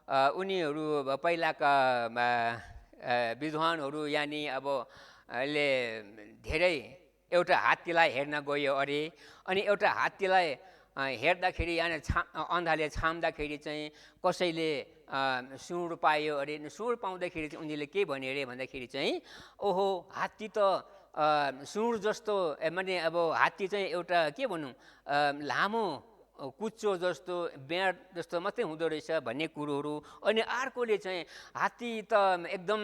उनीहरू पहिलाका विद्वानहरू यानि अब ले धेरै एउटा हात्तीलाई हेर्न गयो अरे। अनि एउटा हात्तीलाई हेर्दाखेरि यानि अन्धाले छाम्दाखेरि चाहिँ कसैले सुँड पायो अरे। सुँड पाउँदाखेरि चाहिँ उनीहरूले के भन्यो अरे भन्दाखेरि चाहिँ ओहो हात्ती त सुँड जस्तो माने अब हात्ती चाहिँ एउटा के भनौँ लामो कुच्चो जस्तो बेड जस्तो मात्रै हुँदो रहेछ भन्ने कुरोहरू। अनि अर्कोले चाहिँ हात्ती त एकदम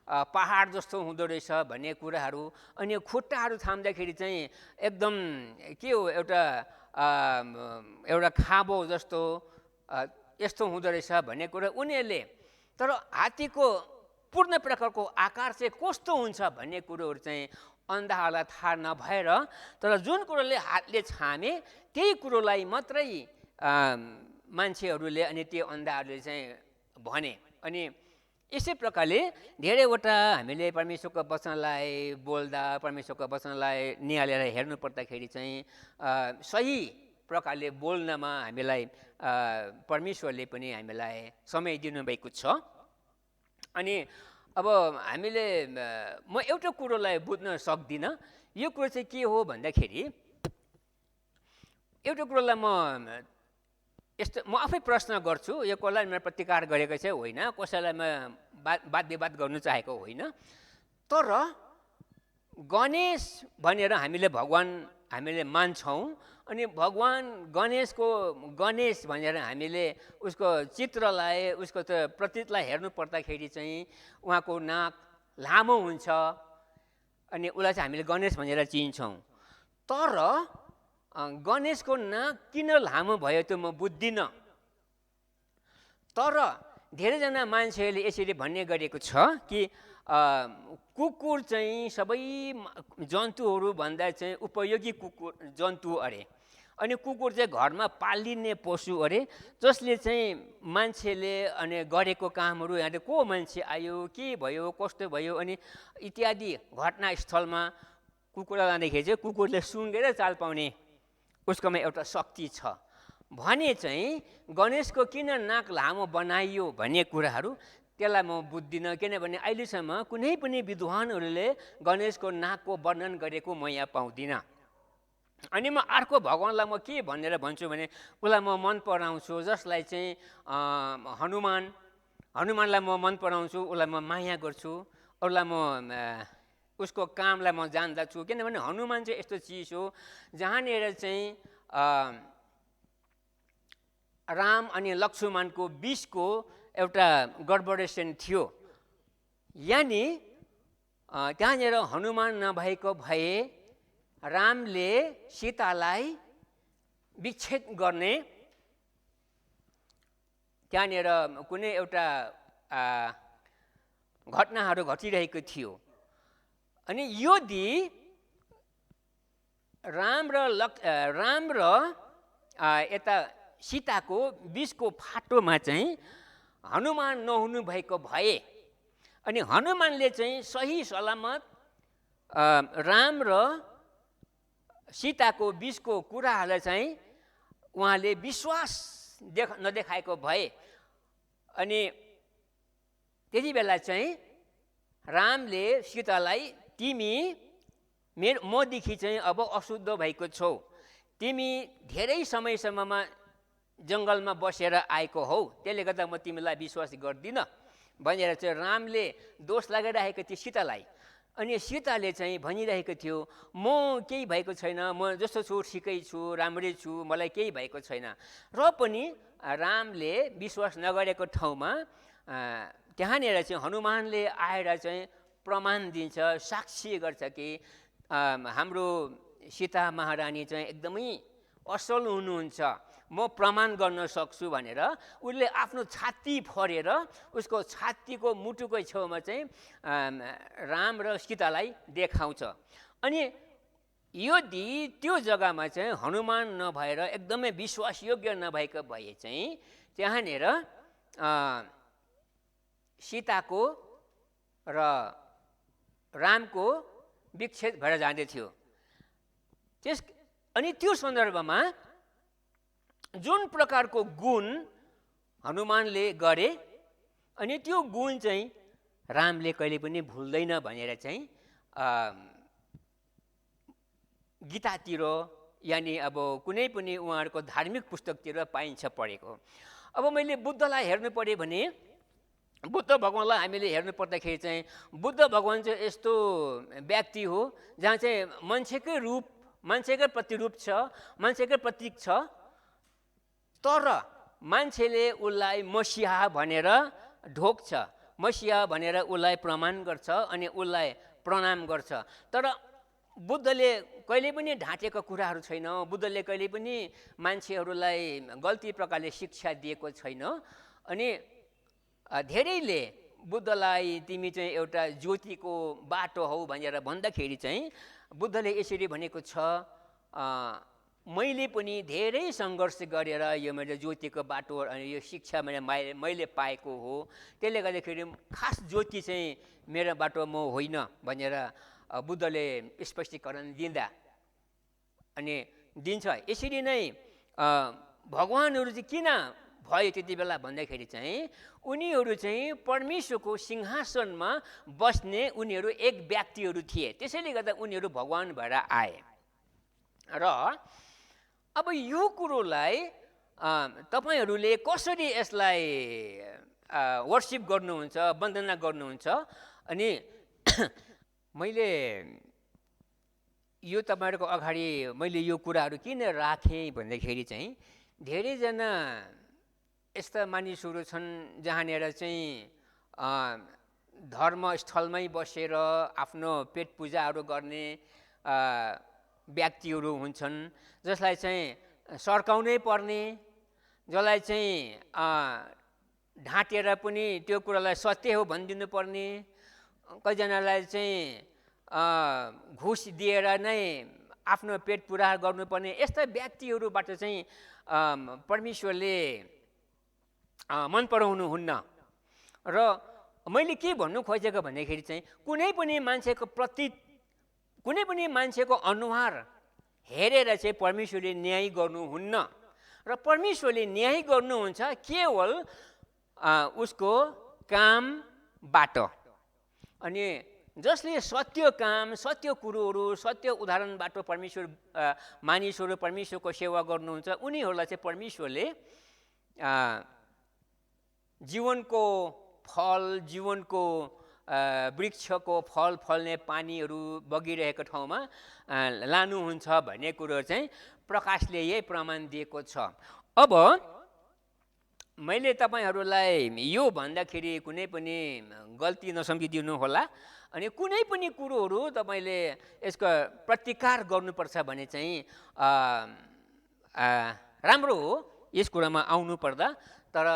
पहाड जस्तो हुँदो रहेछ भन्ने कुराहरू। अनि खुट्टाहरू थाम्दाखेरि चाहिँ एकदम के हो एउटा खाबो जस्तो यस्तो हुँदो रहेछ भन्ने कुरा उनीहरूले। तर हात्तीको पूर्ण प्रकारको आकार चाहिँ कस्तो हुन्छ भन्ने कुरोहरू चाहिँ अन्धाहरूलाई थाहा नभएर तर जुन कुरोले हातले छामे त्यही कुरोलाई मात्रै मान्छेहरूले अनि त्यो अन्धाहरूले चाहिँ भने। अनि यसै प्रकारले धेरैवटा हामीले परमेश्वरको वचनलाई बोल्दा परमेश्वरको वचनलाई निहालेर हेर्नु पर्दाखेरि चाहिँ सही प्रकारले बोल्नमा हामीलाई परमेश्वरले पनि हामीलाई समय दिनुभएको छ। अनि अब हामीले म एउटा कुरोलाई बुझ्न सक्दिनँ। यो कुरो चाहिँ के हो भन्दाखेरि एउटा कुरोलाई म आफै प्रश्न गर्छु। यो कसैलाई मैले प्रतिकार गरेको चाहिँ होइन, कसैलाई म वाद विवाद गर्नु चाहेको होइन। तर गणेश भनेर हामीले भगवान हामीले मान्छौँ। अनि भगवान गणेशको गणेश भनेर हामीले उसको चित्रलाई उसको प्रतीकलाई हेर्नु पर्दाखेरि चाहिँ उहाँको नाक लामो हुन्छ अनि उसलाई चाहिँ हामीले गणेश भनेर चिन्छौँ। तर गणेशको नाक किन लामो भयो त्यो म बुझ्दिनँ। तर धेरैजना मान्छेहरूले यसरी भन्ने गरेको छ कि कुकुर चाहिँ सबै जन्तुहरू भन्दा चाहिँ उपयोगी कुकुर जन्तु अरे। अनि कुकुर चाहिँ घरमा पालिने पशु अरे जसले चाहिँ मान्छेले अनि गरेको कामहरू यहाँ को मान्छे आयो के भयो कस्तो भयो अनि इत्यादि घटनास्थलमा कुकुरलाई लाँदाखेरि चाहिँ कुकुरले सुँगेर चाल पाउने उसकोमा एउटा शक्ति छ भने चाहिँ गणेशको किन नाक लामो बनाइयो भन्ने कुराहरू त्यसलाई म बुझ्दिनँ, किनभने अहिलेसम्म कुनै पनि विद्वानहरूले गणेशको नाकको वर्णन गरेको म यहाँ पाउँदिनँ। अनि म अर्को भगवान्लाई म के भनेर भन्छु भने उसलाई म मन पराउँछु, जसलाई चाहिँ हनुमानलाई म मन पराउँछु, उसलाई म माया गर्छु, उसलाई म उसको कामलाई म जान्दछु। किनभने हनुमान चाहिँ यस्तो चिज हो जहाँनिर चाहिँ राम अनि लक्ष्मणको बिचको एउटा गडबडेसन थियो, यानि त्यहाँनिर हनुमान नभएको भए रामले सीतालाई विच्छेद गर्ने त्यहाँनिर कुनै एउटा घटनाहरू घटिरहेको थियो। अनि यदि राम र यता सीताको बिचको फाटोमा चाहिँ हनुमान नहुनु भएको भए अनि हनुमानले चाहिँ सही सलामत राम र सीताको बिचको कुराहरूलाई चाहिँ उहाँले विश्वास नदेखाएको भए अनि त्यति बेला चाहिँ रामले सीतालाई तिमी मदेखि चाहिँ अब अशुद्ध भएको छौ, तिमी धेरै समयसम्ममा जङ्गलमा बसेर आएको हौ, त्यसले गर्दा म तिमीलाई विश्वास गर्दिनँ भनेर चाहिँ रामले दोष लगाइरहेको थियो सीतालाई। अनि सीताले चाहिँ भनिरहेको थियो म केही भएको छैन, म जस्तो छु ठिकै छु, राम्रै छु, मलाई केही भएको छैन। र पनि रामले विश्वास नगरेको ठाउँमा त्यहाँनिर चाहिँ हनुमानले आएर चाहिँ प्रमाण दिन्छ, साक्षी गर्छ कि हाम्रो सीता महारानी चाहिँ एकदमै असल हुनुहुन्छ, म प्रमाण गर्न सक्छु भनेर उसले आफ्नो छाती फोरेर उसको छातीको मुटुको छेउमा चाहिँ राम र सीतालाई देखाउँछ। अनि यदि त्यो जग्गामा चाहिँ हनुमान नभएर एकदमै विश्वासयोग्य नभएको भए चाहिँ त्यहाँनिर सीताको र रामको विच्छेद भएर जाँदैथ्यो। अनि त्यो सन्दर्भमा जुन प्रकारको गुण हनुमानले गरे अनि त्यो गुण चाहिँ रामले कहिले पनि भुल्दैन भनेर चाहिँ गीतातिर यानि अब कुनै पनि उहाँहरूको धार्मिक पुस्तकतिर पाइन्छ पढेको। अब मैले बुद्धलाई हेर्नु पर्यो भने बुद्ध भगवान्लाई हामीले हेर्नु पर्दाखेरि चाहिँ बुद्ध भगवान चाहिँ यस्तो व्यक्ति हो जहाँ चाहिँ मान्छेकै प्रतिरूप छ, मान्छेकै प्रतीक छ, तर मान्छेले उसलाई मसिहा भनेर ढोक्छ, मसिहा भनेर उसलाई प्रमाण गर्छ अनि उसलाई प्रणाम गर्छ। तर बुद्धले कहिले पनि ढाँटेको कुराहरू छैन, बुद्धले कहिले पनि मान्छेहरूलाई गल्ती प्रकारले शिक्षा दिएको छैन। अनि धेरैले बुद्धलाई तिमी चाहिँ एउटा ज्योतिको बाटो हौ भनेर भन्दाखेरि चाहिँ बुद्धले यसरी भनेको छ मैले पनि धेरै सङ्घर्ष गरेर यो मैले ज्योतिको बाटो अनि यो शिक्षा मैले पाएको हो, त्यसले गर्दाखेरि खास ज्योति चाहिँ मेरो बाटो म होइन भनेर बुद्धले स्पष्टीकरण दिँदा अनि दिन्छ। यसरी नै भगवानहरू चाहिँ किन भयो त्यति बेला भन्दाखेरि चाहिँ उनीहरू चाहिँ परमेश्वरको सिंहासनमा बस्ने उनीहरू एक व्यक्तिहरू थिए, त्यसैले गर्दा उनीहरू भगवान भएर आए। र अब यो कुरोलाई तपाईँहरूले कसरी यसलाई वर्शिप गर्नुहुन्छ, वन्दना गर्नुहुन्छ? अनि मैले यो तपाईँहरूको अगाडि मैले यो कुराहरू किन राखेँ भन्दाखेरि चाहिँ धेरैजना यस्ता मानिसहरू छन् जहाँनिर चाहिँ धर्मस्थलमै बसेर आफ्नो पेट पूजाहरू गर्ने व्यक्तिहरू हुन्छन्, जसलाई चाहिँ सर्काउनै पर्ने, जसलाई चाहिँ ढाँटेर पनि त्यो कुरालाई सत्य हो भनिदिनु पर्ने, कतिजनालाई चाहिँ घुस दिएर नै आफ्नो पेट पुरा गर्नुपर्ने, यस्ता व्यक्तिहरूबाट चाहिँ परमेश्वरले मन पराउनुहुन्न। र मैले के भन्नु खोजेको भन्दाखेरि चाहिँ कुनै पनि मान्छेको अनुहार हेरेर चाहिँ परमेश्वरले न्याय गर्नुहुन्न। र परमेश्वरले न्याय गर्नुहुन्छ केवल उसको कामबाट अनि जसले सत्य काम, सत्य कुरोहरू, सत्य उदाहरणबाट मानिसहरू परमेश्वरको सेवा गर्नुहुन्छ उनीहरूलाई चाहिँ परमेश्वरले जीवनको फल, जीवनको वृक्षको फल फल्ने पानीहरू बगिरहेको ठाउँमा लानुहुन्छ भन्ने कुरो चाहिँ प्रकाशले यही प्रमाण दिएको छ। अब मैले तपाईँहरूलाई यो भन्दाखेरि कुनै पनि गल्ती नसम्झिदिनु होला अनि कुनै पनि कुरोहरू तपाईँले यसको प्रतिकार गर्नुपर्छ भने चाहिँ राम्रो हो यस कुरामा आउनु पर्दा। तर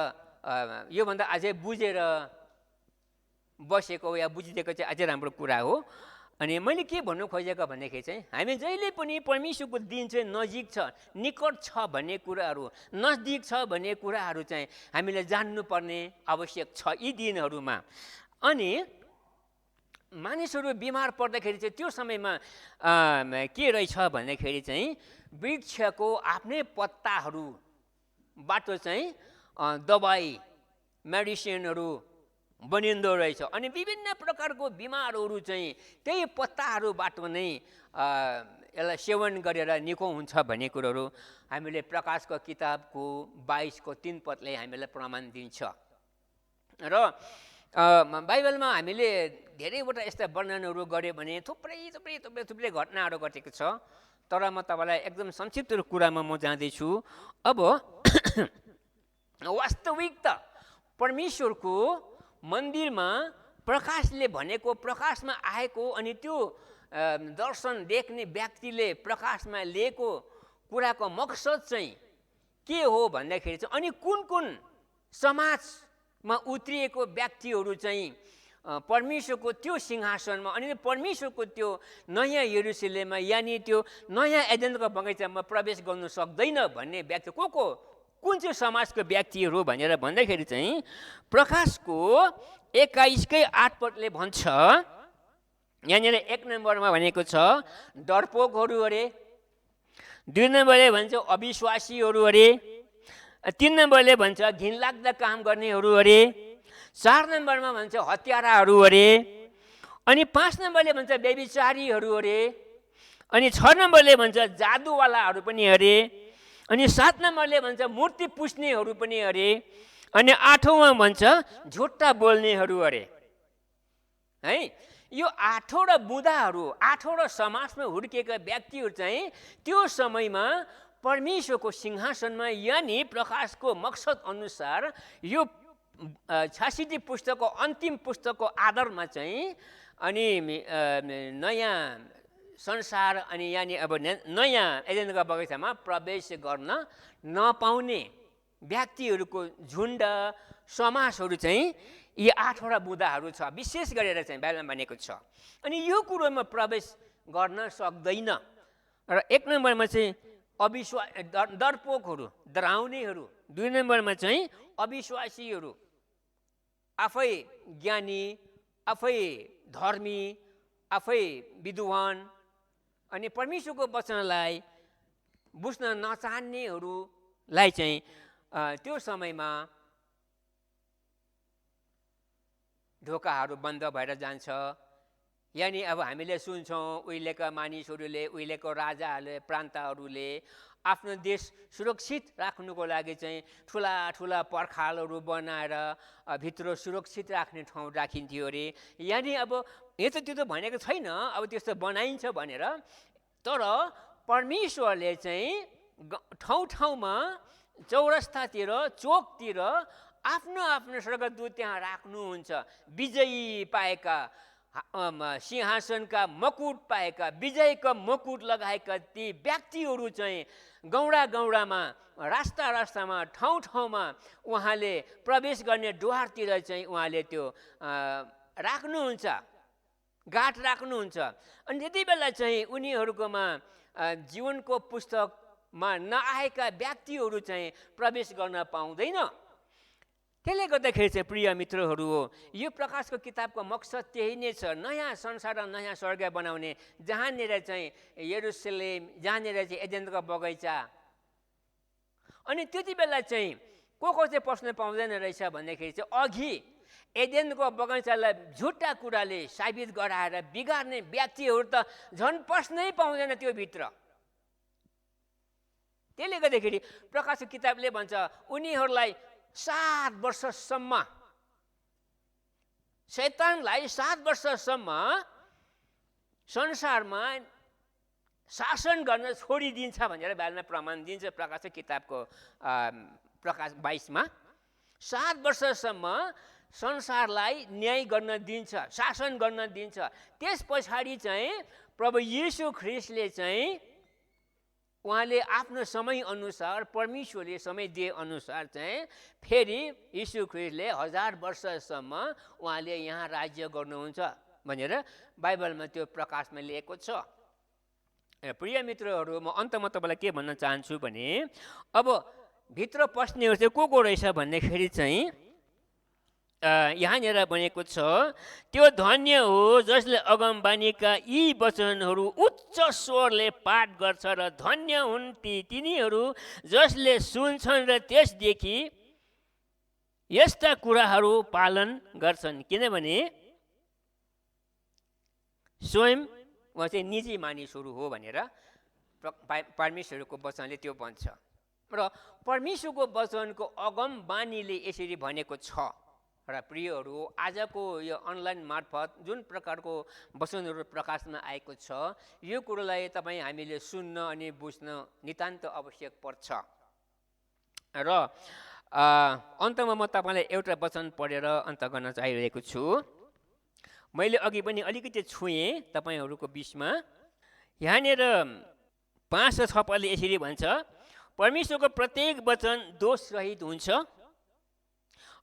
योभन्दा अझै बुझेर बसेको या बुझिदिएको चाहिँ अझै राम्रो कुरा हो। अनि मैले के भन्नु खोजेको भन्दाखेरि चाहिँ हामी जहिले पनि परमेश्वरको दिन चाहिँ नजिक छ, निकट छ भन्ने कुराहरू, नजदिक छ भन्ने कुराहरू चाहिँ हामीले जान्नुपर्ने आवश्यक छ यी दिनहरूमा। अनि मानिसहरू बिमार पर्दाखेरि चाहिँ त्यो समयमा के रहेछ भन्दाखेरि चाहिँ वृक्षको आफ्नै पत्ताहरूबाट चाहिँ दबाई, मेडिसिनहरू बनिँदो रहेछ अनि विभिन्न प्रकारको बिमारहरू चाहिँ त्यही पत्ताहरूबाट नै यसलाई सेवन गरेर निको हुन्छ भन्ने कुरोहरू हामीले प्रकाशको किताबको 22को 3 पदले हामीलाई प्रमाण दिन्छ। र बाइबलमा हामीले धेरैवटा यस्ता वर्णनहरू गऱ्यो भने थुप्रै घटनाहरू घटेको छ। तर म तपाईँलाई एकदम संक्षिप्त कुरामा म जाँदैछु। अब वास्तविकता परमेश्वरको मन्दिरमा प्रकाशले भनेको प्रकाशमा आएको अनि त्यो दर्शन देख्ने व्यक्तिले प्रकाशमा लिएको कुराको मकसद चाहिँ के हो भन्दाखेरि चाहिँ अनि कुन समाजमा उत्रिएको व्यक्तिहरू चाहिँ परमेश्वरको त्यो सिंहासनमा अनि परमेश्वरको त्यो नयाँ यरुशलेममा यानि त्यो नयाँ एडेनको बगैँचामा प्रवेश गर्नु सक्दैन भन्ने व्यक्ति को कुन चाहिँ समाजको व्यक्तिहरू भनेर भन्दाखेरि चाहिँ प्रकाशको 21:8 पदले भन्छ, यहाँनिर 1 नम्बरमा भनेको छ डरपोकहरू अरे, 2 नम्बरले भन्छ अविश्वासीहरू अरे, 3 नम्बरले भन्छ घिनलाग्दा काम गर्नेहरू अरे, 4 नम्बरमा भन्छ हत्याराहरू अरे, अनि 5 नम्बरले भन्छ व्यभिचारीहरू अरे, अनि 6 नम्बरले भन्छ जादुवालाहरू पनि अरे, अनि 7 नम्बरले भन्छ मूर्ति पुज्नेहरू पनि अरे, अनि 8औँमा भन्छ झुट्टा बोल्नेहरू अरे। है यो 8वटा बुदाहरू, 8वटा समाजमा हुर्किएका व्यक्तिहरू चाहिँ त्यो समयमा परमेश्वरको सिंहासनमा यानि प्रकाशको मकसद अनुसार यो 66 पुस्तकको अन्तिम पुस्तकको आधारमा चाहिँ अनि नयाँ संसार अनि यानि अब नयाँ एडेनको बगैँचामा प्रवेश गर्न नपाउने व्यक्तिहरूको झुन्ड समाजहरू चाहिँ यी 8वटा बुदाहरू छ, विशेष गरेर चाहिँ बाइबलमा भनेको छ। अनि यो कुरोमा प्रवेश गर्न सक्दैन। र 1 नम्बरमा चाहिँ डरपोकहरू, डराउनेहरू, 2 नम्बरमा चाहिँ अविश्वासीहरू, आफै ज्ञानी, आफै धर्मी, आफै विद्वान अनि परमेश्वरको वचनलाई बुझ्न नचाहनेहरूलाई चाहिँ त्यो समयमा ढोकाहरू बन्द भएर जान्छ। यानि अब हामीले सुन्छौँ उहिलेका मानिसहरूले, उहिलेको राजाहरूले, प्रान्तहरूले आफ्नो देश सुरक्षित राख्नुको लागि चाहिँ ठुला ठुला पर्खालहरू बनाएर भित्र सुरक्षित राख्ने ठाउँ राखिन्थ्यो अरे। यानि अब यो त त्यो त भनेको छैन अब त्यस्तो बनाइन्छ भनेर, तर परमेश्वरले चाहिँ ठाउँ ठाउँमा चौरस्तातिर, चोकतिर आफ्नो आफ्नो स्वर्गदूत त्यहाँ राख्नुहुन्छ। विजयी पाएका, सिंहासनका मुकुट पाएका, विजयका मुकुट लगाएका ती व्यक्तिहरू चाहिँ गौडा गौडामा, रास्ता रास्तामा, ठाउँ ठाउँमा उहाँले प्रवेश गर्ने द्वारतिर चाहिँ उहाँले त्यो राख्नुहुन्छ, गाँठ राख्नुहुन्छ। अनि त्यति बेला चाहिँ उनीहरूकोमा जीवनको पुस्तकमा नआएका व्यक्तिहरू चाहिँ प्रवेश गर्न पाउँदैन। त्यसले गर्दाखेरि चाहिँ प्रिय मित्रहरू हो, यो प्रकाशको किताबको मकसद त्यही नै छ, नयाँ संसार र नयाँ स्वर्ग बनाउने, जहाँनिर चाहिँ यरुशलेम, जहाँनिर चाहिँ एडेनको बगैँचा। अनि त्यति बेला चाहिँ को चाहिँ पस्न पाउँदैन रहेछ भन्दाखेरि चाहिँ अघि एदेनको बगैँचालाई झुट्टा कुराले साबित गराएर बिगार्ने व्यक्तिहरू त झन् पस्नै पाउँदैन त्यो भित्र। त्यसले गर्दाखेरि प्रकाशको किताबले भन्छ उनीहरूलाई 7 वर्षसम्म, शैतानलाई 7 वर्षसम्म संसारमा शासन गर्न छोडिदिन्छ भनेर बाइबलमा प्रमाण दिन्छ। प्रकाशको किताबको प्रकाश 22 मा 7 वर्षसम्म संसारलाई न्याय गर्न दिन्छ, शासन गर्न दिन्छ। त्यस पछाडि चाहिँ प्रभु येशू ख्रिस्टले चाहिँ उहाँले आफ्नो समय अनुसार, परमेश्वरले समय दिए अनुसार चाहिँ फेरि येशू ख्रिस्टले 1000 वर्षसम्म उहाँले यहाँ राज्य गर्नुहुन्छ भनेर बाइबलमा त्यो प्रकाशमा लेखेको छ। प्रिय मित्रहरू, म अन्तमा तपाईँलाई के भन्न चाहन्छु भने अब भित्र पस्नेहरू चाहिँ को रहेछ भन्दाखेरि चाहिँ यहाँनिर भनेको छ त्यो धन्य हो जसले अगमबानीका यी वचनहरू उच्च स्वरले पाठ गर्छ र धन्य हुन् तिनीहरू जसले सुन्छन् र त्यसदेखि यस्ता कुराहरू पालन गर्छन्। किनभने स्वयं उहाँ चाहिँ निजी मानिसहरू हो भनेर परमेश्वरको वचनले त्यो भन्छ। र परमेश्वरको वचनको अगमबानीले यसरी भनेको छ। र प्रियहरू, आजको यो अनलाइन मार्फत जुन प्रकारको वचनहरू प्रकाशमा आएको छ यो कुरोलाई तपाईँ हामीले सुन्न अनि बुझ्न नितान्त आवश्यक पर्छ। र अन्तमा म तपाईँलाई एउटा वचन पढेर अन्त गर्न चाहिरहेको छु। मैले अघि पनि अलिकति छुएँ तपाईँहरूको बिचमा। यहाँनिर 5 र 6 पदले यसरी भन्छ परमेश्वरको प्रत्येक वचन दोषरहित हुन्छ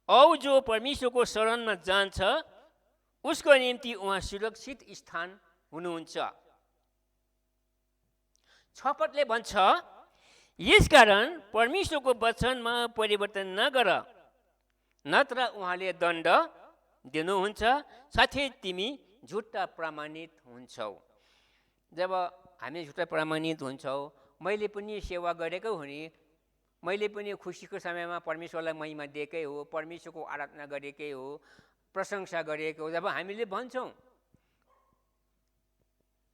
औ जो परमेश्वरको शरणमा जान्छ उसको निम्ति उहाँ सुरक्षित स्थान हुनुहुन्छ। 6 पदले भन्छ यसकारण परमेश्वरको वचनमा परिवर्तन नगर नत्र उहाँले दण्ड दिनुहुन्छ, साथै तिमी झुट्टा प्रमाणित हुन्छौ। जब हामी झुट्टा प्रमाणित हुन्छौँ, मैले पनि सेवा गरेको हो नि, मैले पनि खुसीको समयमा परमेश्वरलाई महिमा दिएकै हो, परमेश्वरको आराधना गरेकै हो, प्रशंसा गरेको हो, जब हामीले भन्छौँ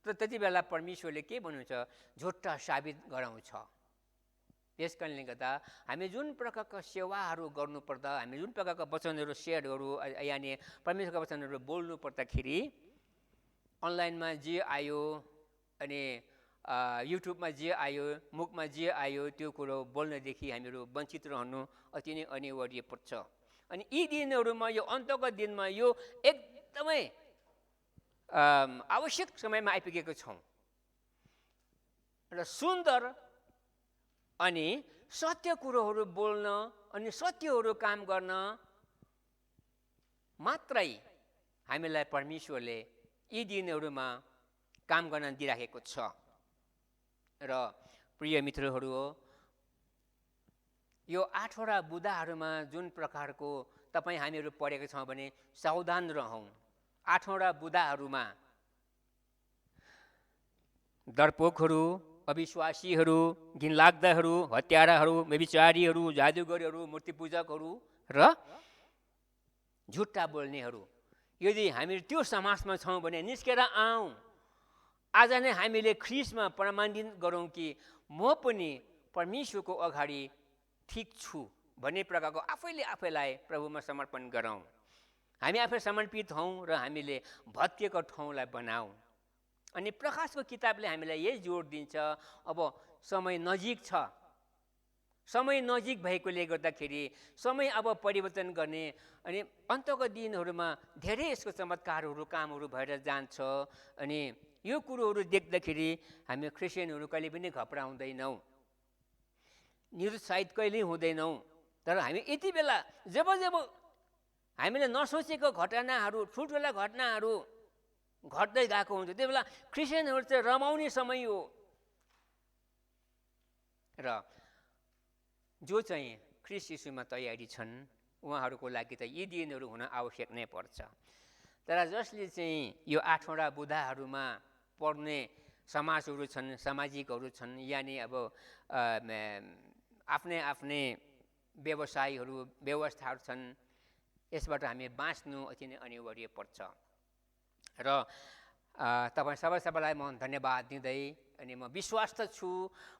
त त्यति बेला परमेश्वरले के भन्नुहुन्छ? झुट्टा साबित गराउँछ। त्यस कारणले गर्दा हामी जुन प्रकारका सेवाहरू गर्नुपर्दा, हामी जुन प्रकारका वचनहरू सेयरहरू यानि परमेश्वरका वचनहरू बोल्नु पर्दाखेरि अनलाइनमा जे आयो अनि युट्युबमा जे आयो, मुखमा जे आयो त्यो कुरो बोल्नदेखि हामीहरू वञ्चित रहनु अति नै अनिवार्य पर्छ। अनि यी दिनहरूमा, यो अन्तको दिनमा यो एकदमै आवश्यक समयमा आइपुगेको छौँ र सुन्दर अनि सत्य कुरोहरू बोल्न अनि सत्यहरू काम गर्न मात्रै हामीलाई परमेश्वरले यी दिनहरूमा काम गर्न दिइराखेको छ। र प्रिय मित्रहरू हो, यो 8वटा बुँदाहरूमा जुन प्रकारको तपाईँ हामीहरू पढेका छौँ भने सावधान रहौँ। 8वटा बुँदाहरूमा डरपोकहरू, अविश्वासीहरू, घिनलाग्दाहरू, हत्याराहरू, व्यभिचारीहरू, जादुगरहरू, मूर्तिपूजकहरू र झुट्टा बोल्नेहरू, यदि हामी त्यो समाजमा छौँ भने निस्केर आउँ। आज नै हामीले ख्रिस्टमा प्रमाणित गरौँ कि म पनि परमेश्वरको अगाडि ठिक छु भन्ने प्रकारको आफैले आफैलाई प्रभुमा समर्पण गरौँ। हामी आफै समर्पित हौँ र हामीले भत्किएको ठाउँलाई बनाऊ। अनि प्रकाशको किताबले हामीलाई यही जोड दिन्छ, अब समय नजिक छ। समय नजिक भएकोले गर्दाखेरि समय अब परिवर्तन गर्ने अनि अन्तको दिनहरूमा धेरै यसको चमत्कारहरू, कामहरू भएर जान्छ। अनि यो कुरोहरू देख्दाखेरि हामी क्रिस्चियनहरू कहिले पनि घबराउँदैनौँ, निरुत्साहित कहिल्यै हुँदैनौँ। तर हामी यति बेला जब हामीले नसोचेको घटनाहरू, ठुल्ठुला घटनाहरू घट्दै गएको हुन्छ, त्यो बेला क्रिस्चियनहरू चाहिँ रमाउने समय हो। र जो चाहिँ ख्रिस्ट यीशुमा तयारी छन् उहाँहरूको लागि त यी दिनहरू हुन आवश्यक नै पर्छ। तर जसले चाहिँ यो 8वटा बुँदाहरूमा पढ्ने समाजहरू छन्, सामाजिकहरू छन्, यानि अब आफ्नै आफ्नै व्यवसायहरू, व्यवस्थाहरू छन्, यसबाट हामी बाँच्नु अति नै अनिवार्य पर्छ। र तपाईँ सबैलाई म धन्यवाद दिँदै अनि म विश्वास त छु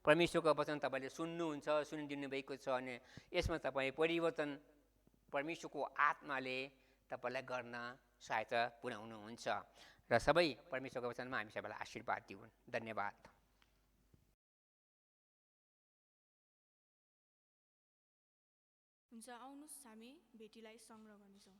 परमेश्वरको वचन तपाईँले सुन्नुहुन्छ, सुनिदिनु भएको छ अनि यसमा तपाईँ परिवर्तन परमेश्वरको आत्माले तपाईँलाई गर्न सहायता पुर्याउनुहुन्छ र सबै परमेश्वरको वचनमा हामी सबैलाई आशीर्वाद दिउन्। धन्यवाद। हुन्छ, आउनुहोस् हामी भेटीलाई सङ्ग्रह गर्नेछौँ।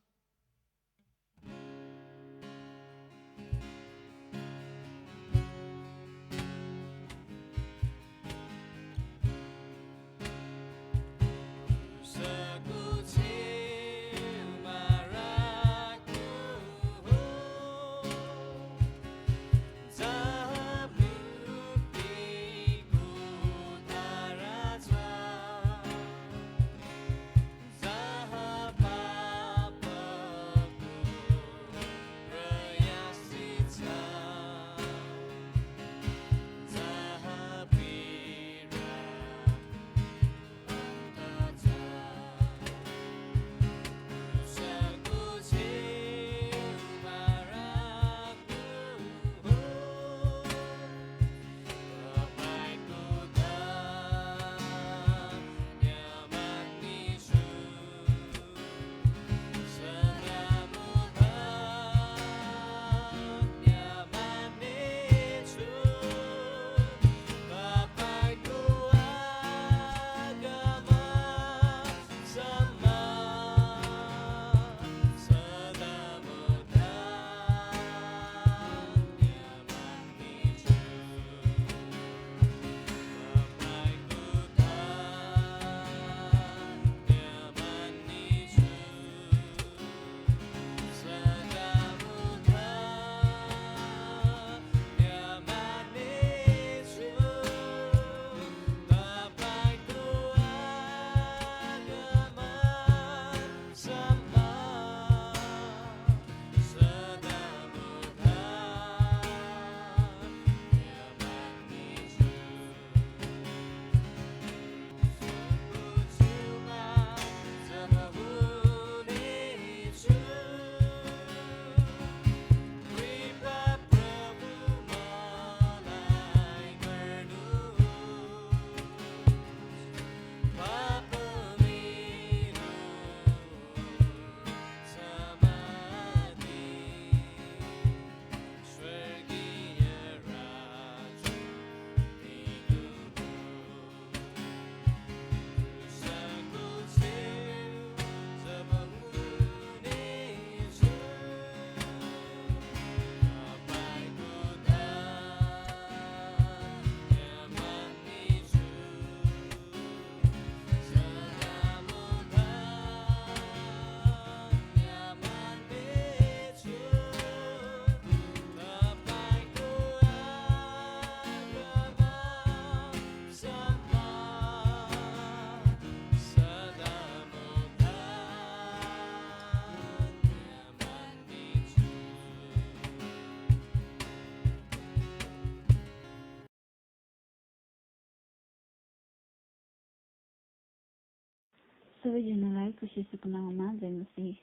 सबैजनालाई खुसीको नाममा जय मसीह।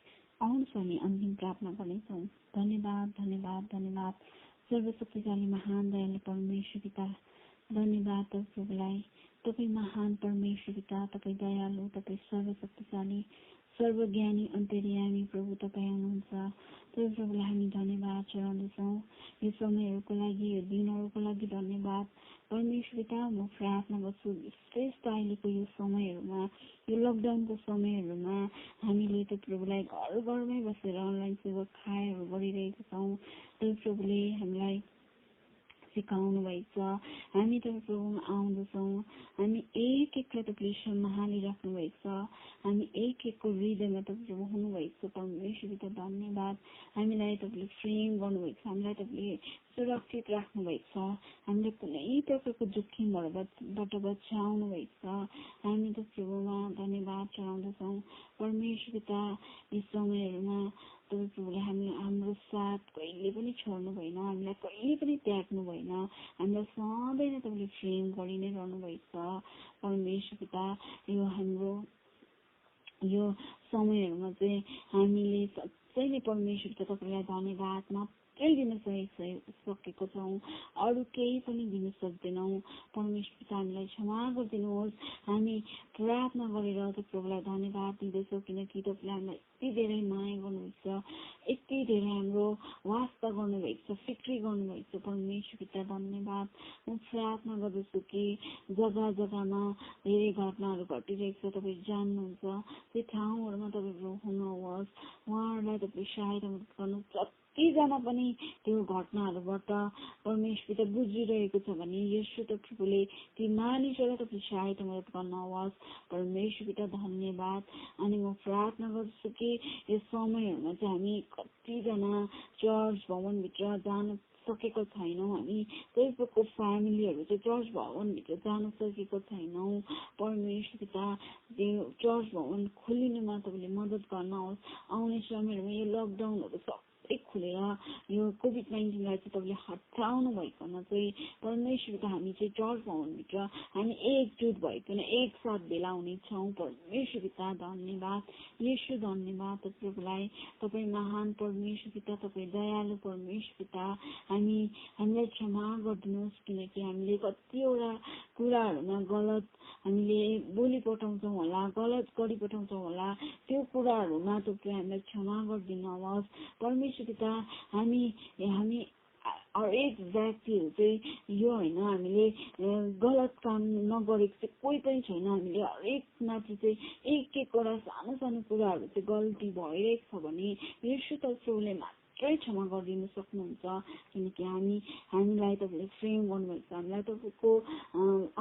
आउनुहोस् हामी अन्तिम प्रार्थना गर्नेछौँ। धन्यवाद धन्यवाद धन्यवाद सर्वशक्तिशाली महान दयालु परमेश्वर पिता, धन्यवाद प्रभुलाई। तपाईँ महान परमेश्वर पिता, तपाईँ दयालु, तपाईँ सर्वशक्तिशाली, सर्वज्ञानी, अन्तर्यामी प्रभु तपाईँ हुनुहुन्छ। तपाईँ प्रभुलाई हामी धन्यवाद चढाउँदछौँ। यो समयहरूको लागि, यो दिनहरूको लागि धन्यवाद परमेश्वर पिता। म प्रार्थना गर्छु श्रेष्ठ अहिलेको यो समयहरूमा, यो लकडाउनको समयहरूमा हामीले त प्रभुलाई घर घरमै बसेर अनलाइन सेवा खाएहरू गरिरहेका छौँ। तपाईँ प्रभुले हामीलाई सिकाउनु भएको छ। हामी तपाईँ प्रभुमा आउँदछौँ। हामी एक एकलाई तपाईँले सम्हालिराख्नु भएको छ। हामी एक एकको हृदयमा तपाईँ प्रभु हुनुभएको छ। परमेश्वर पिता धन्यवाद। हामीलाई तपाईँले फ्रेम गर्नुभएको छ। हामीलाई तपाईँले सुरक्षित राख्नु भएको छ। हामीले कुनै प्रकारको जोखिमबाट बचाउनु भएको छ। हामी त प्रभुमा धन्यवाद चढाउँदछौँ। परमेश्वर पिता यी समयहरूमा तपाईँ प्रभुले हाम्रो साथ कहिले पनि छोड्नु भएन, हामीलाई कहिले पनि त्याग्नु भएन। हामीलाई सधैँ नै तपाईँले फ्रेम गरि नै रहनु भएको छ। परमेश्वर पिता यो हाम्रो यो समयहरूमा चाहिँ हामीले साँच्चै नै परमेश्वरको तपाईँलाई धन्यवाद मात्रै दिन सकेको छौँ, अरू केही पनि दिन सक्दैनौँ। परमेश्वर पिता हामीलाई क्षमा गरिदिनुहोस्। हामी प्रार्थना गरेर तपाईँलाई धन्यवाद दिँदैछौँ, किनकि तपाईँले हामीलाई यति धेरै माया गर्नुहुन्छ, यति धेरै हाम्रो वास्ता गर्नुभएको छ, फिक्री गर्नुभएको छ। परमेश्वर पिता धन्यवाद। म प्रार्थना गर्दछु कि जग्गा जग्गामा धेरै घटनाहरू घटिरहेको छ, तपाईँ जान्नुहुन्छ, त्यो ठाउँहरूमा तपाईँहरू हुनुहोस्, उहाँहरूलाई तपाईँ सहायता मद्दत गर्नु। कतिजना पनि त्यो घटनाहरूबाट परमेश्वर पिता बुझिरहेको छ भने यसो त प्रभुले ती मानिसहरूलाई तपाईँ सहायता मद्दत गर्नुहोस्। परमेश्वर पिता धन्यवाद। अनि म प्रार्थना गर्छु कि यस समयहरूमा चाहिँ हामी कतिजना चर्च भवनभित्र जान सकेको छैनौँ, हामी तपाईँको फ्यामिलीहरू चाहिँ चर्च भवनभित्र जान सकेको छैनौँ। परमेश्वर पिता त्यो चर्च भवन खोलिनुमा तपाईँले मद्दत गर्नुहोस्। आउने समयहरूमा यो लकडाउनहरू सबै खुलेर यो कोभिड-19लाई चाहिँ तपाईँले हटाउनु भइकन चाहिँ परमेश्वर पिता हामी चाहिँ चर्च भवनभित्र हामी एकजुट भइकन एकसाथ भेला हुनेछौँ। परमेश्वर पिता धन्यवाद। येशू धन्यवाद प्रभुलाई। तपाईँ महान परमेश्वर पिता, तपाईँ दयालु परमेश्वर पिता। हामीलाई क्षमा गरिदिनुहोस्, किनकि हामीले कतिवटा कुराहरूमा गलत हामीले बोली पठाउँछौँ होला, गलत गरी पठाउँछौँ होला, त्यो कुराहरूमा तपाईँ हामीलाई क्षमा गरिदिनुहोस्। परमेश्वर पिता हामी हरेक व्यक्तिहरू चाहिँ यो होइन, हामीले गलत काम नगरेको चाहिँ कोही पनि छैन। हामीले हरेक माथि चाहिँ एक एकवटा सानो सानो कुराहरू चाहिँ गल्ती भइरहेको छ भने यसो त प्रभुले मात्रै क्षमा गरिदिनु सक्नुहुन्छ, किनकि हामीलाई तपाईँले फ्रेम गर्नुभएको छ, हामीलाई तपाईँको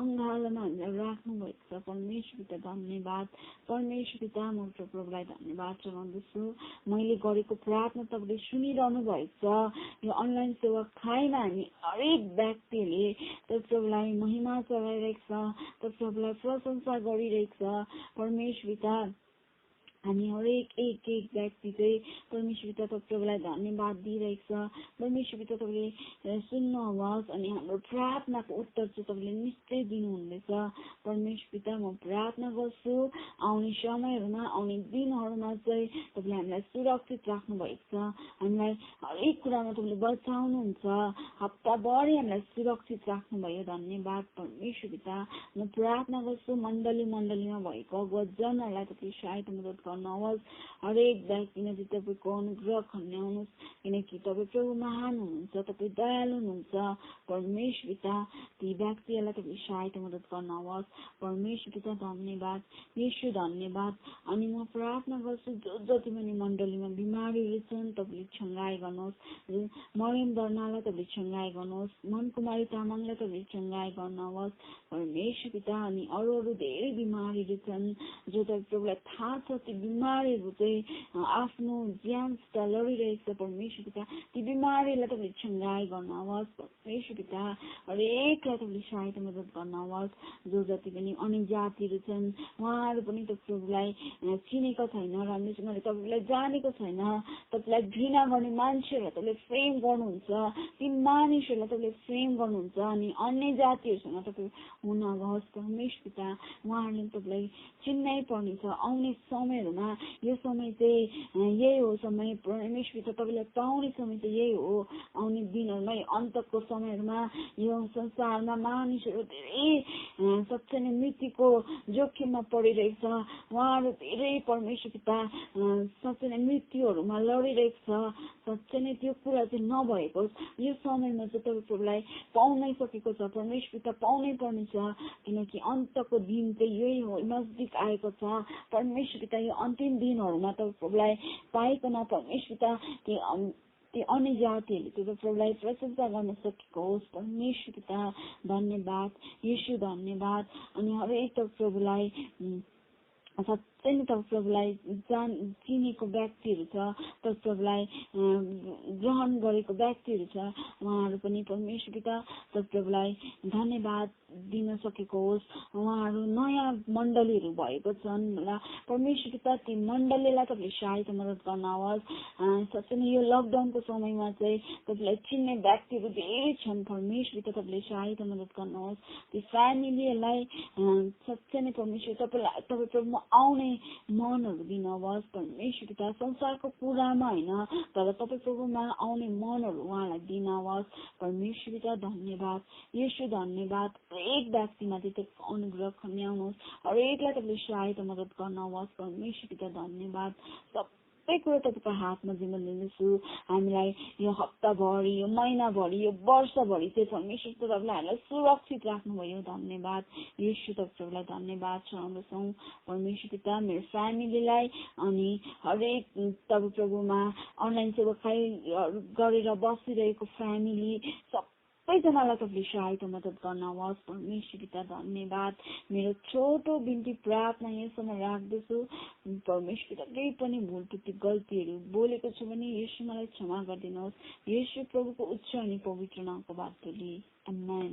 अङ्गालोमा हामीलाई राख्नुभएको छ। परमेश्वर पिता धन्यवाद। परमेश्वर पिता म प्रभुलाई धन्यवाद चढाउँदछु। मैले गरेको प्रार्थना तपाईँले सुनिरहनु भएको छ। यो अनलाइन सेवा खाएमा हामी हरेक व्यक्तिले त प्रभुलाई महिमा चढाइरहेको छ, त प्रभुलाई प्रशंसा गरिरहेको छ। परमेश्वर पिता हामी हरेक एक व्यक्ति चाहिँ परमेश्वर पिता प्रभुलाई धन्यवाद दिइरहेको छ। परमेश्वर पिता तपाईँले सुन्नुहोस् अनि हाम्रो प्रार्थनाको उत्तर चाहिँ तपाईँले निश्चय दिनुहुँदैछ। परमेश्वर पिता म प्रार्थना गर्छु आउने समयहरूमा, आउने दिनहरूमा चाहिँ तपाईँले हामीलाई सुरक्षित राख्नु भएको छ। हामीलाई हरेक कुरामा तपाईँले बचाउनुहुन्छ, हप्ताभरि हामीलाई सुरक्षित राख्नुभयो। धन्यवाद परमेश्वर पिता। म प्रार्थना गर्छु मण्डलीमा भएको अगुवाजनहरूलाई तपाईँले सहायता मद्दत गर्नुहोस्। हरेक व्यक्तिमा चाहिँ तपाईँको अनुग्रह खन्याउनुहोस्, किनकि तपाईँ प्रभु महान हुनुहुन्छ, तपाईँ दयालु हुनुहुन्छ। परमेश्वर पिता ती व्यक्तिहरूलाई तपाईँले सहायता मद्दत गर्नुहोस्। परमेश्वर पिता धन्यवाद। येशू धन्यवाद। अनि म प्रार्थना गर्छु जति पनि मण्डलीमा बिमारीहरू छन् तपाईँले छङ्गाई गर्नुहोस्। मरियम दर्नालाई तपाईँले छङ्गाई गर्नुहोस्, मनकुमारी तामाङलाई तपाईँले छङ्गाई गर्नुहोस्। परमेश्वर पिता अनि अरू धेरै बिमारीहरू छन् जो तपाईँ प्रभुलाई थाहा छ, ती बिमारीहरू चाहिँ आफ्नो ज्यानसित लडिरहेको छ। परमेश्वर पिता ती बिमारीलाई तपाईँले छङ्गाई गर्नुहोस्। परमेश्वर पिता हरेकलाई तपाईँले सहायता मद्दत गर्नुहोस्। जो जति पनि अन्य जातिहरू छन् उहाँहरू पनि त प्रभुलाई चिनेको छैन, राम्रोसँगले तपाईँलाई जानेको छैन, तपाईँलाई घृणा गर्ने मान्छेहरूलाई तपाईँले फ्रेम गर्नुहुन्छ, ती मानिसहरूलाई तपाईँले फ्रेम गर्नुहुन्छ। अनि अन्य जातिहरूसँग तपाईँ हुनुहोस्। परमेश्वर पिता उहाँहरूले तपाईँलाई चिन्नै पर्नेछ। आउने समयहरूमा यो समय चाहिँ यही हो समय, परमेश्वर पिता तपाईँलाई पाउने समय चाहिँ यही हो। आउने दिनहरूमा अन्तको समयहरूमा यो संसारमा मानिसहरू धेरै साँच्चै नै मृत्युको जोखिममा परिरहेको छ। उहाँहरू धेरै परमेश्वर पिता साँच्चै नै मृत्युहरूमा लडिरहेको छ। साँच्चै नै त्यो कुरा चाहिँ नभएको यो समयमा चाहिँ तपाईँ प्रभुलाई पाउनै सकेको छ। परमेश्वर पिता पाउनै पर्ने छ, किनकि अन्तको दिन चाहिँ यही हो, नजदिक आएको छ। परमेश्वर पिता यो अन्तिम दिनहरूमा तपाईँ प्रभुलाई पाइकन परमेश्वर पिता ती अन्य जातिहरूले त्यो प्रभुलाई प्रशंसा गर्न सकेको होस्। परमेश्वर पिता धन्यवाद। येशू धन्यवाद। अनि हरेक प्रभुलाई साँच्चै नै प्रभुलाई चिनेको व्यक्तिहरू छ, प्रभुलाई ग्रहण गरेको व्यक्तिहरू छ, उहाँहरू पनि परमेश्वर पिता प्रभुलाई धन्यवाद दिन सकेको होस्। उहाँहरू नयाँ मण्डलीहरू भएको छन् होला। परमेश्वर पिता ती मण्डलीलाई तपाईँले सहायता मद्दत गर्नुहोस्। साँच्चै नै यो लकडाउनको समयमा चाहिँ तपाईँलाई चिन्ने व्यक्तिहरू धेरै छन्। परमेश्वर पिता तपाईँले सहायता मद्दत गर्नुहोस्। ती फ्यामिलीहरूलाई साँच्चै नै परमेश्वर तपाईँ आउने मनहरू दिनुहोस् परमेश्वर पिता। संसारको कुरामा होइन तर तपाईँ प्रभुमा आउने मनहरू उहाँलाई दिनुहोस् परमेश्वर पिता। धन्यवाद येशू, धन्यवाद। हरेक व्यक्तिमाथि त्यो अनुग्रह खन्याउनुहोस्, हरेकलाई तपाईँले सहायता मद्दत गर्नुहोस् परमेश्वर पिता। धन्यवाद। सबै कुरो तपाईँको हातमा जिम्मा लिँदैछु। हामीलाई यो हप्ताभरि, यो महिनाभरि, यो वर्षभरि चाहिँ परमेश्वर पिता तपाईँले हामीलाई सुरक्षित राख्नुभयो। धन्यवाद येशू, तपाईँलाई धन्यवाद चढाउँदछौँ परमेश्वर पिता। मेरो फ्यामिलीलाई अनि हरेक तपाईँ प्रभुमा अनलाइन सेवाकाई गरेर बसिरहेको फ्यामिली सबैजनालाई तपाईँले सहायता मद्दत गर्नुहोस् परमेश्वर पिता। धन्यवाद। मेरो छोटो बिन्ती प्रार्थना यहाँसम्म राख्दछु परमेश्वर पिता। केही पनि भुल त्रुटि गल्तीहरू बोलेको छु भने येशू मलाई क्षमा गरिदिनुहोस्। येशू प्रभुको उच्च अनि पवित्र नामको बातले आमेन।